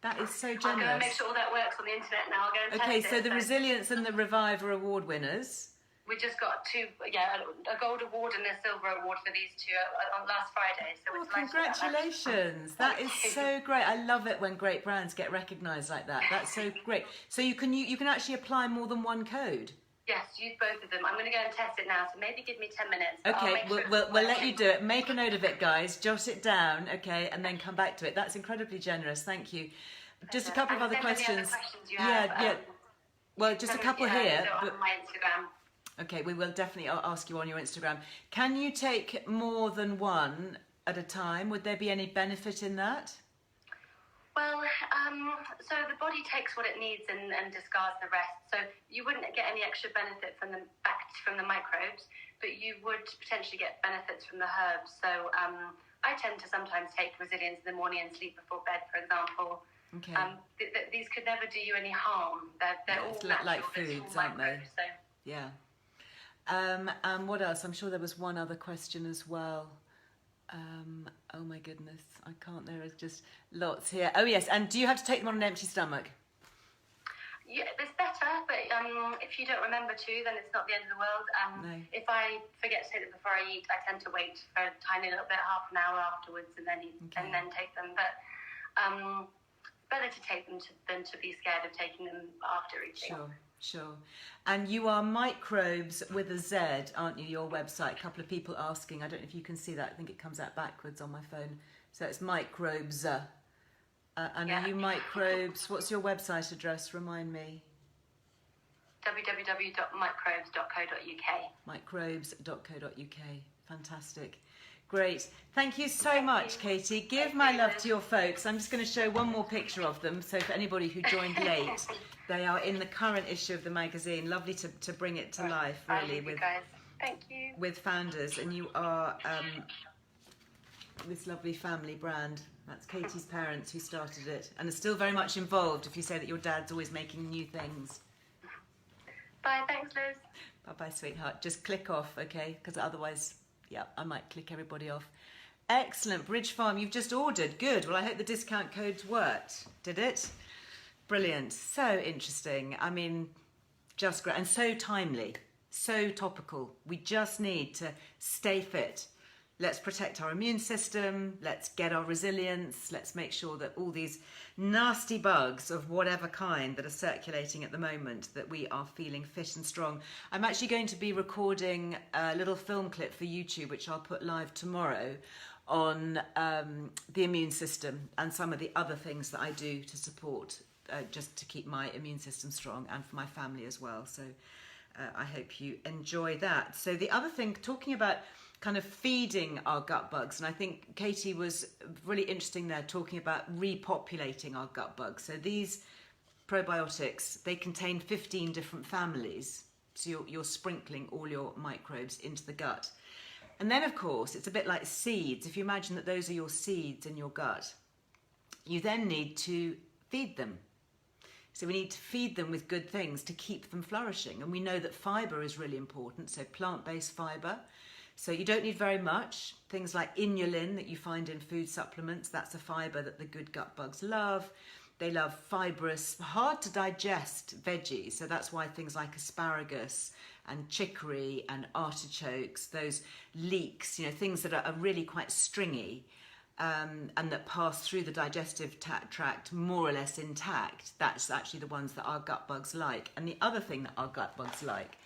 [SPEAKER 1] that is so generous.
[SPEAKER 2] I'll go and make sure all that works on the internet now. I'll go and test it.
[SPEAKER 1] So the Resilience and the Revive are award winners.
[SPEAKER 2] We just got 2, a gold award and a silver award for these 2 on last Friday. So
[SPEAKER 1] well, congratulations! That is so great. I love it when great brands get recognised like that. That's so great. So you can actually apply more than one code.
[SPEAKER 2] Yes, use both of them. I'm going to go and test it now, so maybe give me 10 minutes.
[SPEAKER 1] Okay, we'll let you do it. Make a note of it, guys. Jot it down, okay, and then come back to it. That's incredibly generous. Thank you. Just a couple of other questions. Well, just a couple here.
[SPEAKER 2] But on my Instagram.
[SPEAKER 1] Okay, we will definitely ask you on your Instagram. Can you take more than one at a time? Would there be any benefit in that?
[SPEAKER 2] Well, so the body takes what it needs and discards the rest. So you wouldn't get any extra benefit from the microbes, but you would potentially get benefits from the herbs. So I tend to sometimes take Resilience in the morning and sleep before bed, for example.
[SPEAKER 1] Okay.
[SPEAKER 2] These could never do you any harm. They're all natural,
[SPEAKER 1] like foods, aren't they?
[SPEAKER 2] So.
[SPEAKER 1] Yeah. And what else? I'm sure there was one other question as well. Oh my goodness, I can't. There is just lots here. Oh yes, and do you have to take them on an empty stomach?
[SPEAKER 2] Yeah, it's better, but if you don't remember to, then it's not the end of the world.
[SPEAKER 1] No.
[SPEAKER 2] If I forget to take them before I eat, I tend to wait for a tiny little bit, half an hour afterwards, and then eat, and then take them. But better to take them than to be scared of taking them after eating.
[SPEAKER 1] Sure. And you are Microbes with a Z, aren't you? Your website. A couple of people asking. I don't know if you can see that. I think it comes out backwards on my phone. So it's Microbes. And are you Microbes? What's your website address? Remind me.
[SPEAKER 2] www.microbes.co.uk.
[SPEAKER 1] Microbes.co.uk. Fantastic. Great. Thank you so much, Katie. Give my love to your folks. I'm just going to show one more picture of them. So for anybody who joined late, they are in the current issue of the magazine. Lovely to bring it to life, really, with
[SPEAKER 2] guys. Thank you.
[SPEAKER 1] With founders. And you are this lovely family brand. That's Katie's parents who started it and are still very much involved, if you say that your dad's always making new things.
[SPEAKER 2] Bye, thanks, Liz.
[SPEAKER 1] Bye-bye, sweetheart. Just click off, okay? Because otherwise, yeah, I might click everybody off. Excellent. Bridge Farm, you've just ordered. Good. Well, I hope the discount codes worked. Did it? Brilliant. So interesting. I mean, just great. And so timely. So topical. We just need to stay fit. Let's protect our immune system. Let's get our resilience. Let's make sure that all these nasty bugs of whatever kind that are circulating at the moment, that we are feeling fit and strong. I'm actually going to be recording a little film clip for YouTube, which I'll put live tomorrow, on the immune system and some of the other things that I do to support, just to keep my immune system strong and for my family as well. So I hope you enjoy that. So the other thing, talking about kind of feeding our gut bugs, and I think Katie was really interesting there, talking about repopulating our gut bugs. So these probiotics, they contain 15 different families, so you're sprinkling all your microbes into the gut. And then of course it's a bit like seeds. If you imagine that those are your seeds in your gut, you then need to feed them. So we need to feed them with good things to keep them flourishing. And we know that fibre is really important, so plant-based fibre. So you don't need very much. Things like inulin that you find in food supplements, that's a fibre that the good gut bugs love. They love fibrous, hard to digest veggies. So that's why things like asparagus and chicory and artichokes, those leeks, things that are really quite stringy and that pass through the digestive tract more or less intact, that's actually the ones that our gut bugs like. And the other thing that our gut bugs like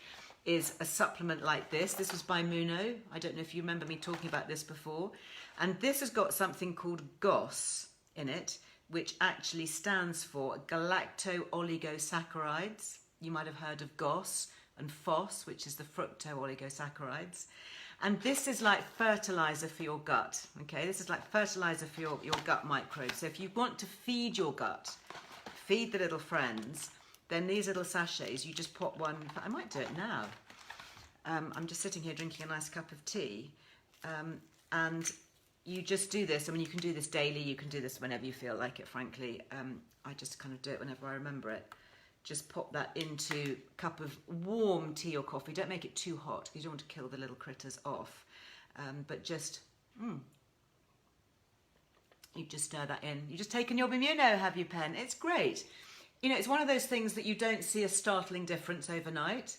[SPEAKER 1] is a supplement like this. This was by Muno. I don't know if you remember me talking about this before. And this has got something called GOS in it, which actually stands for galacto-oligosaccharides. You might have heard of GOS and FOS, which is the fructo-oligosaccharides. And this is like fertilizer for your gut, okay? This is like fertilizer for your gut microbes. So if you want to feed your gut, feed the little friends, then these little sachets, you just pop one. I might do it now. I'm just sitting here drinking a nice cup of tea, and you just do this. I mean, you can do this daily. You can do this whenever you feel like it, frankly. I just kind of do it whenever I remember it. Just pop that into a cup of warm tea or coffee. Don't make it too hot because you don't want to kill the little critters off. But just, you just stir that in. You just taken your Immuno, have you, Pen? It's great. It's one of those things that you don't see a startling difference overnight,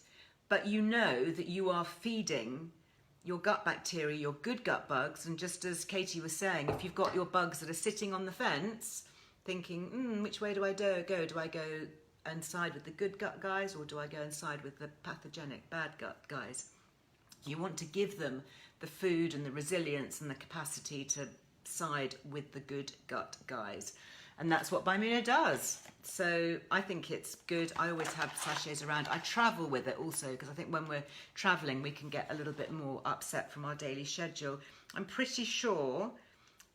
[SPEAKER 1] but you know that you are feeding your gut bacteria, your good gut bugs. And just as Katie was saying, if you've got your bugs that are sitting on the fence thinking, which way do I go? Do I go and side with the good gut guys, or do I go and side with the pathogenic bad gut guys? You want to give them the food and the resilience and the capacity to side with the good gut guys. And that's what Bimuno does. So I think it's good. I always have sachets around. I travel with it also because I think when we're traveling we can get a little bit more upset from our daily schedule. I'm pretty sure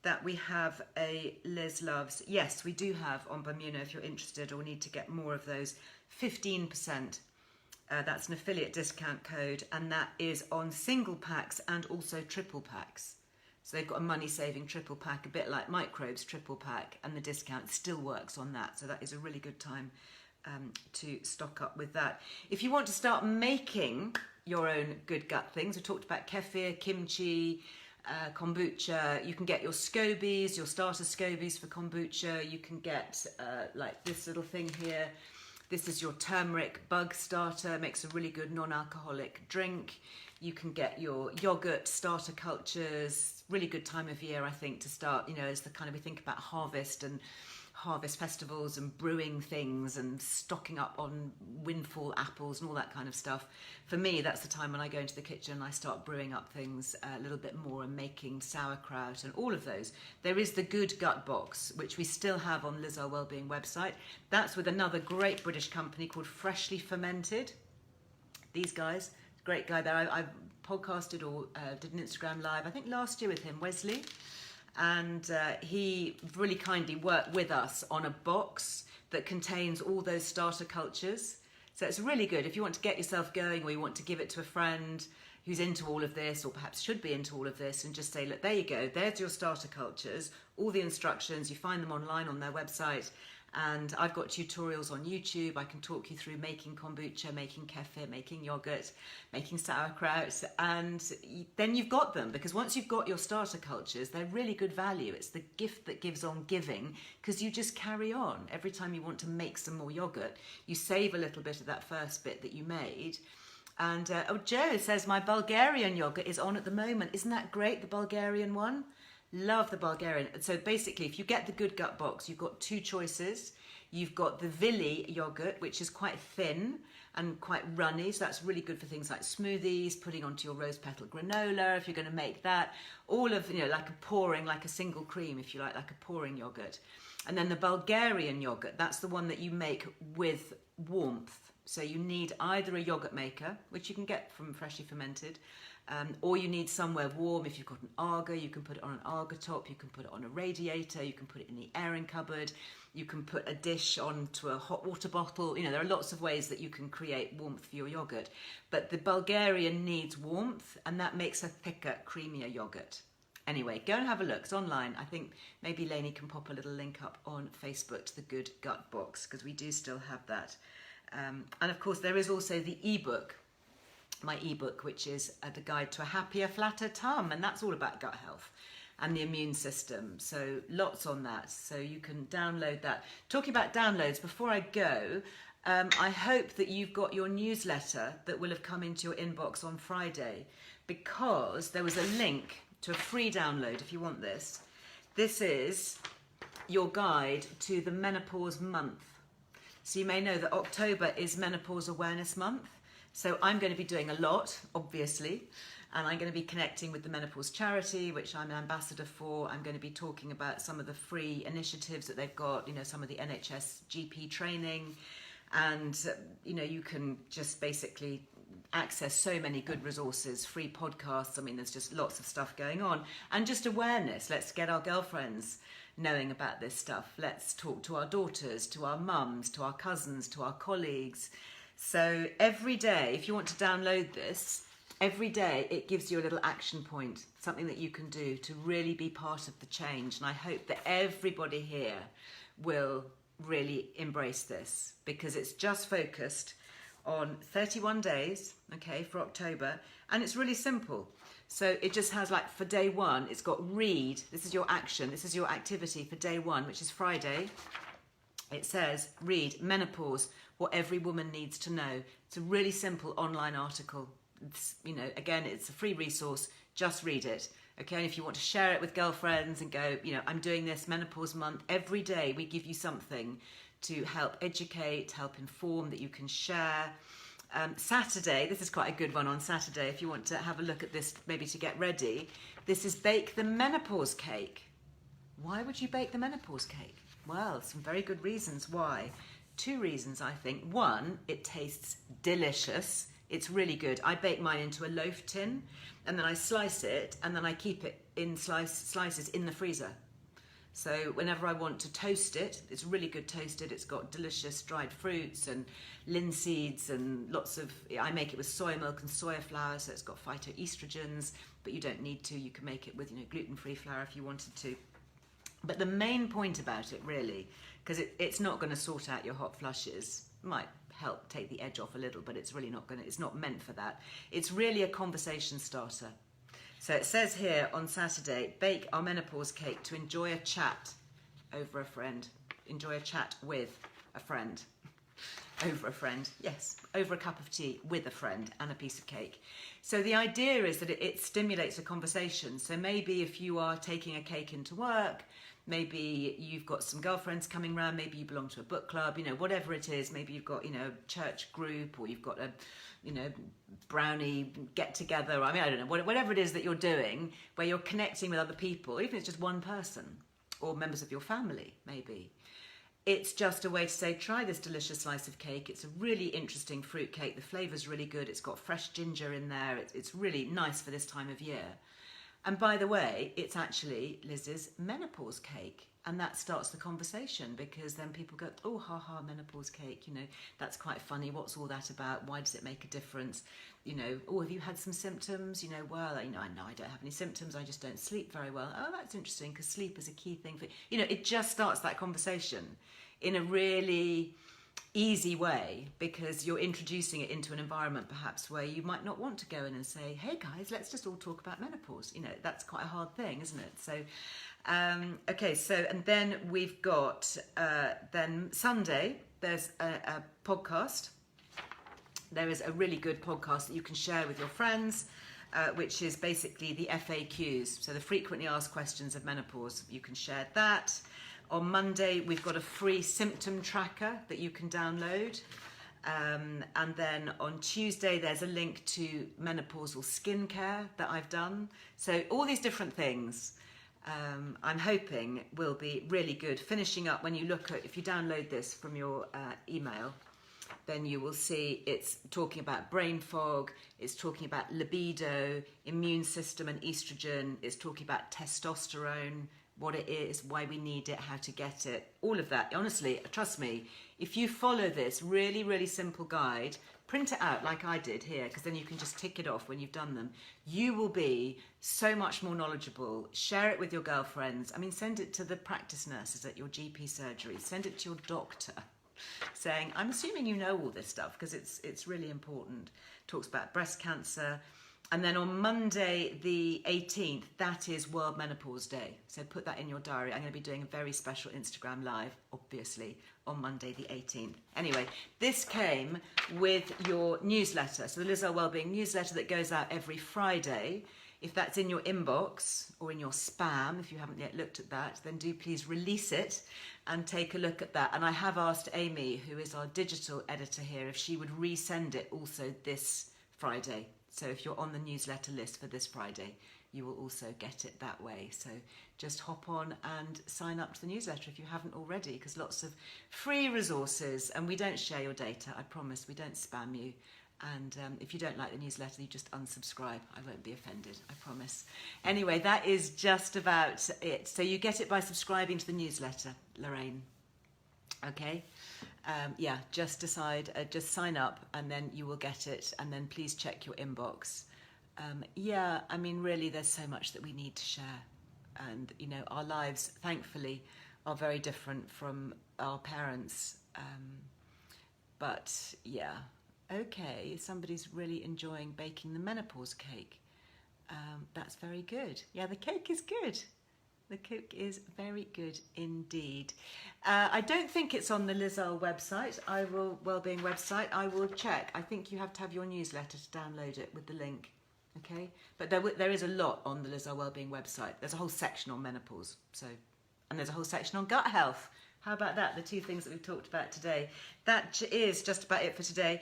[SPEAKER 1] that we have a Liz Loves. Yes, we do have on Bimuno, if you're interested or need to get more of those, 15%. That's an affiliate discount code, and that is on single packs and also triple packs. So they've got a money-saving triple pack, a bit like Microbes triple pack, and the discount still works on that. So that is a really good time to stock up with that. If you want to start making your own good gut things, we talked about kefir, kimchi, kombucha. You can get your scobies, your starter scobies for kombucha. You can get like this little thing here. This is your turmeric bug starter, makes a really good non-alcoholic drink. You can get your yogurt starter cultures. Really good time of year, I think, to start, you know, as the kind of, we think about harvest and harvest festivals and brewing things and stocking up on windfall apples and all that kind of stuff. For me, that's the time when I go into the kitchen and I start brewing up things a little bit more and making sauerkraut and all of those. There is the Good Gut Box, which we still have on Earle Wellbeing website. That's with another great British company called Freshly Fermented. These guys, great guy there. I podcasted or did an Instagram live, I think last year with him, Wesley. And he really kindly worked with us on a box that contains all those starter cultures. So it's really good if you want to get yourself going, or you want to give it to a friend who's into all of this, or perhaps should be into all of this, and just say, look, there you go, there's your starter cultures, all the instructions, you find them online on their website. And I've got tutorials on YouTube. I can talk you through making kombucha, making kefir, making yogurt, making sauerkraut, and then you've got them. Because once you've got your starter cultures, they're really good value. It's the gift that gives on giving, because you just carry on. Every time you want to make some more yogurt, you save a little bit of that first bit that you made. And Joe says, my Bulgarian yogurt is on at the moment. Isn't that great, the Bulgarian one? Love the Bulgarian. So basically, if you get the Good Gut Box, you've got two choices. You've got the Vili yogurt, which is quite thin and quite runny. So that's really good for things like smoothies, putting onto your rose petal granola, if you're going to make that. All of, you know, like a pouring, like a single cream, if you like a pouring yogurt. And then the Bulgarian yogurt, that's the one that you make with warmth. So you need either a yogurt maker, which you can get from Freshly Fermented, or you need somewhere warm. If you've got an Arga, you can put it on an Arga top, you can put it on a radiator, you can put it in the airing cupboard, you can put a dish onto a hot water bottle. You know, there are lots of ways that you can create warmth for your yogurt. But the Bulgarian needs warmth, and that makes a thicker, creamier yogurt. Anyway, go and have a look. It's online. I think maybe Lainey can pop a little link up on Facebook to the Good Gut Box, because we do still have that. And of course, there is also the ebook, my ebook, which is the Guide to a Happier, Flatter Tum, and that's all about gut health and the immune system. So lots on that, so you can download that. Talking about downloads, before I go, I hope that you've got your newsletter that will have come into your inbox on Friday, because there was a link to a free download if you want this. This is your guide to the menopause month. So you may know that October is Menopause Awareness Month. So I'm going to be doing a lot, obviously, and I'm going to be connecting with the Menopause Charity, which I'm an ambassador for. I'm going to be talking about some of the free initiatives that they've got, you know, some of the NHS GP training, and, you know, you can just basically access so many good resources, free podcasts. I mean, there's just lots of stuff going on, and just awareness. Let's get our girlfriends knowing about this stuff. Let's talk to our daughters, to our mums, to our cousins, to our colleagues. So every day, if you want to download this, every day it gives you a little action point, something that you can do to really be part of the change. And I hope that everybody here will really embrace this, because it's just focused on 31 days, okay, for October, and it's really simple. So it just has, like, for day one, it's got read. This is your action. This is your activity for day one, which is Friday. It says, read Menopause, What Every Woman Needs to Know. It's a really simple online article. It's, you know, again, it's a free resource. Just read it. Okay, and if you want to share it with girlfriends and go, you know, I'm doing this menopause month, every day we give you something to help educate, help inform, that you can share. Saturday, this is quite a good one on Saturday if you want to have a look at this, maybe to get ready. This is Bake the Menopause Cake. Why would you bake the menopause cake? Well, some very good reasons why. Two reasons, I think. One, it tastes delicious. It's really good. I bake mine into a loaf tin, and then I slice it, and then I keep it in slices in the freezer. So whenever I want to toast it, it's really good toasted. It's got delicious dried fruits and linseeds and lots of, I make it with soy milk and soya flour, so it's got phytoestrogens, but you don't need to. You can make it with, gluten-free flour if you wanted to. But the main point about it really, because it's not going to sort out your hot flushes, might help take the edge off a little, but it's really not going to, it's not meant for that. It's really a conversation starter. So it says here on Saturday, bake our menopause cake to enjoy a chat over a friend. Enjoy a chat with a friend. Over a friend, yes, over a cup of tea with a friend and a piece of cake. So the idea is that it stimulates a conversation. So maybe if you are taking a cake into work, maybe you've got some girlfriends coming round, maybe you belong to a book club, whatever it is, maybe you've got, a church group, or you've got a, brownie get together. I don't know, whatever it is that you're doing, where you're connecting with other people, even if it's just one person or members of your family, maybe. It's just a way to say, try this delicious slice of cake. It's a really interesting fruit cake. The flavour's really good. It's got fresh ginger in there. It's really nice for this time of year. And by the way, it's actually Liz's menopause cake. And that starts the conversation, because then people go, oh, ha, menopause cake, that's quite funny. What's all that about? Why does it make a difference? Oh, have you had some symptoms? Well, I know I don't have any symptoms. I just don't sleep very well. Oh, that's interesting, because sleep is a key thing for, it just starts that conversation in a really easy way, because you're introducing it into an environment perhaps where you might not want to go in and say, hey guys, let's just all talk about menopause. That's quite a hard thing, isn't it? So okay, so and then we've got then Sunday there's a podcast. There is a really good podcast that you can share with your friends, which is basically the FAQs, so the frequently asked questions of menopause. You can share that. On Monday, we've got a free symptom tracker that you can download. And then on Tuesday, there's a link to menopausal skincare that I've done. So all these different things, I'm hoping will be really good. Finishing up, when you look at, if you download this from your email, then you will see it's talking about brain fog, it's talking about libido, immune system and estrogen, it's talking about testosterone, what it is, why we need it, how to get it, all of that. Honestly, trust me, if you follow this really, really simple guide, print it out like I did here, because then you can just tick it off when you've done them, you will be so much more knowledgeable. Share it with your girlfriends. Send it to the practice nurses at your GP surgery. Send it to your doctor, saying, I'm assuming you know all this stuff, because it's really important. Talks about breast cancer. And then on Monday the 18th, that is World Menopause Day. So put that in your diary. I'm going to be doing a very special Instagram live, obviously, on Monday the 18th. Anyway, this came with your newsletter. So the Earle Wellbeing newsletter that goes out every Friday. If that's in your inbox or in your spam, if you haven't yet looked at that, then do please release it and take a look at that. And I have asked Amy, who is our digital editor here, if she would resend it also this Friday. So if you're on the newsletter list for this Friday, you will also get it that way. So just hop on and sign up to the newsletter if you haven't already, because lots of free resources, and we don't share your data, I promise. We don't spam you. And if you don't like the newsletter, you just unsubscribe. I won't be offended, I promise. Anyway, that is just about it. So you get it by subscribing to the newsletter, Lorraine. Okay? Just decide, just sign up, and then you will get it. And then please check your inbox. Really, there's so much that we need to share. And, our lives, thankfully, are very different from our parents. Okay, somebody's really enjoying baking the menopause cake. That's very good. Yeah, the cake is good. The cake is very good indeed. I don't think it's on the Earle website. Wellbeing website. I will check. I think you have to have your newsletter to download it with the link. Okay, but there is a lot on the Earle Wellbeing website. There's a whole section on menopause. And there's a whole section on gut health. How about that? The two things that we've talked about today. That is just about it for today.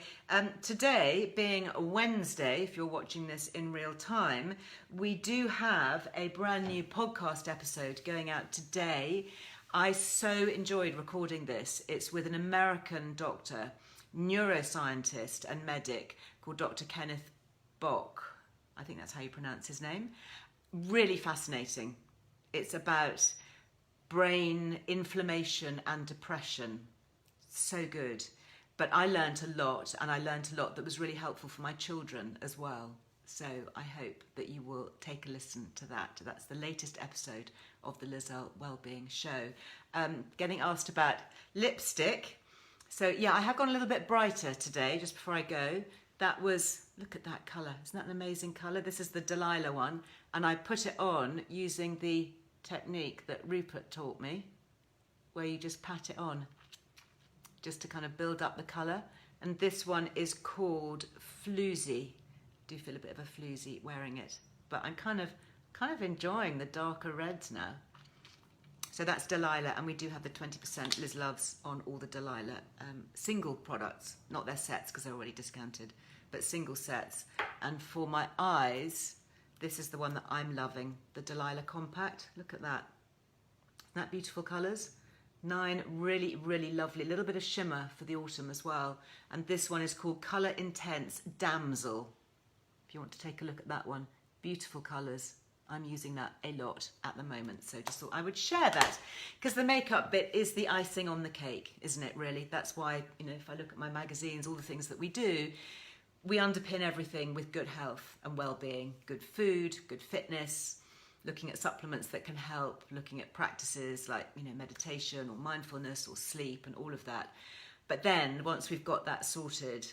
[SPEAKER 1] Today, being Wednesday, if you're watching this in real time, we do have a brand new podcast episode going out today. I so enjoyed recording this. It's with an American doctor, neuroscientist and medic called Dr. Kenneth Bock. I think that's how you pronounce his name. Really fascinating. It's about brain inflammation and depression. So good. But I learnt a lot, and I learnt a lot that was really helpful for my children as well. So I hope that you will take a listen to that. That's the latest episode of the Earle Wellbeing show. Getting asked about lipstick. So yeah, I have gone a little bit brighter today, just before I go. That was, look at that colour. Isn't that an amazing colour? This is the Delilah one. And I put it on using the technique that Rupert taught me, where you just pat it on, just to kind of build up the colour. And this one is called Floozy. I do feel a bit of a floozy wearing it, but I'm kind of enjoying the darker reds now. So that's Delilah, and we do have the 20% Liz Loves on all the Delilah single products, not their sets because they're already discounted, but single sets. And for my eyes, this is the one that I'm loving, the Delilah Compact. Look at that. Isn't that beautiful colours? 9 really, really lovely. A little bit of shimmer for the autumn as well. And this one is called Colour Intense Damsel. If you want to take a look at that one. Beautiful colours. I'm using that a lot at the moment, so just thought I would share that, because the makeup bit is the icing on the cake, isn't it, really? That's why, you know, if I look at my magazines, all the things that we do, we underpin everything with good health and well-being, good food, good fitness, looking at supplements that can help, looking at practices like, you know, meditation or mindfulness or sleep and all of that. But then once we've got that sorted,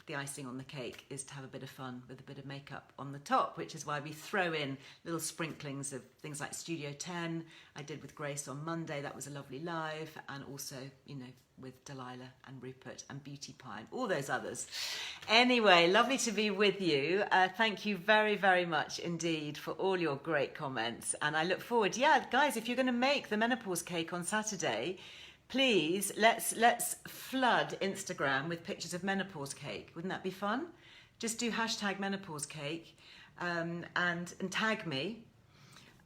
[SPEAKER 1] the icing on the cake is to have a bit of fun with a bit of makeup on the top, which is why we throw in little sprinklings of things like Studio 10. I did with Grace on Monday. That was a lovely live. And also, you know, with Delilah and Rupert and Beauty Pie and all those others. Anyway, lovely to be with you. Thank you very, very much indeed for all your great comments. And I look forward, yeah, guys, if you're going to make the menopause cake on Saturday, please, let's flood Instagram with pictures of menopause cake. Wouldn't that be fun? Just do hashtag menopause cake and tag me.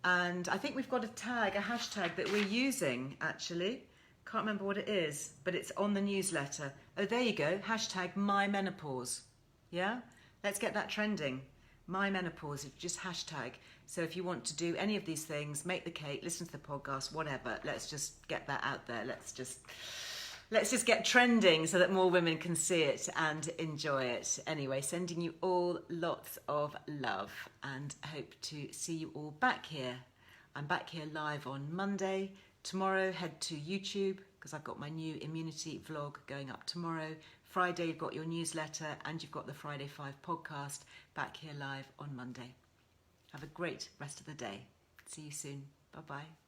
[SPEAKER 1] And I think we've got a hashtag that we're using, actually. Can't remember what it is, but it's on the newsletter. Oh, there you go. Hashtag my menopause. Yeah? Let's get that trending. My menopause, just hashtag. So if you want to do any of these things, make the cake, listen to the podcast, whatever, let's just get that out there. Let's just get trending so that more women can see it and enjoy it. Anyway, sending you all lots of love and hope to see you all back here. I'm back here live on Monday. Tomorrow, head to YouTube because I've got my new immunity vlog going up tomorrow. Friday, you've got your newsletter and you've got the Friday 5 podcast back here live on Monday. Have a great rest of the day. See you soon. Bye-bye.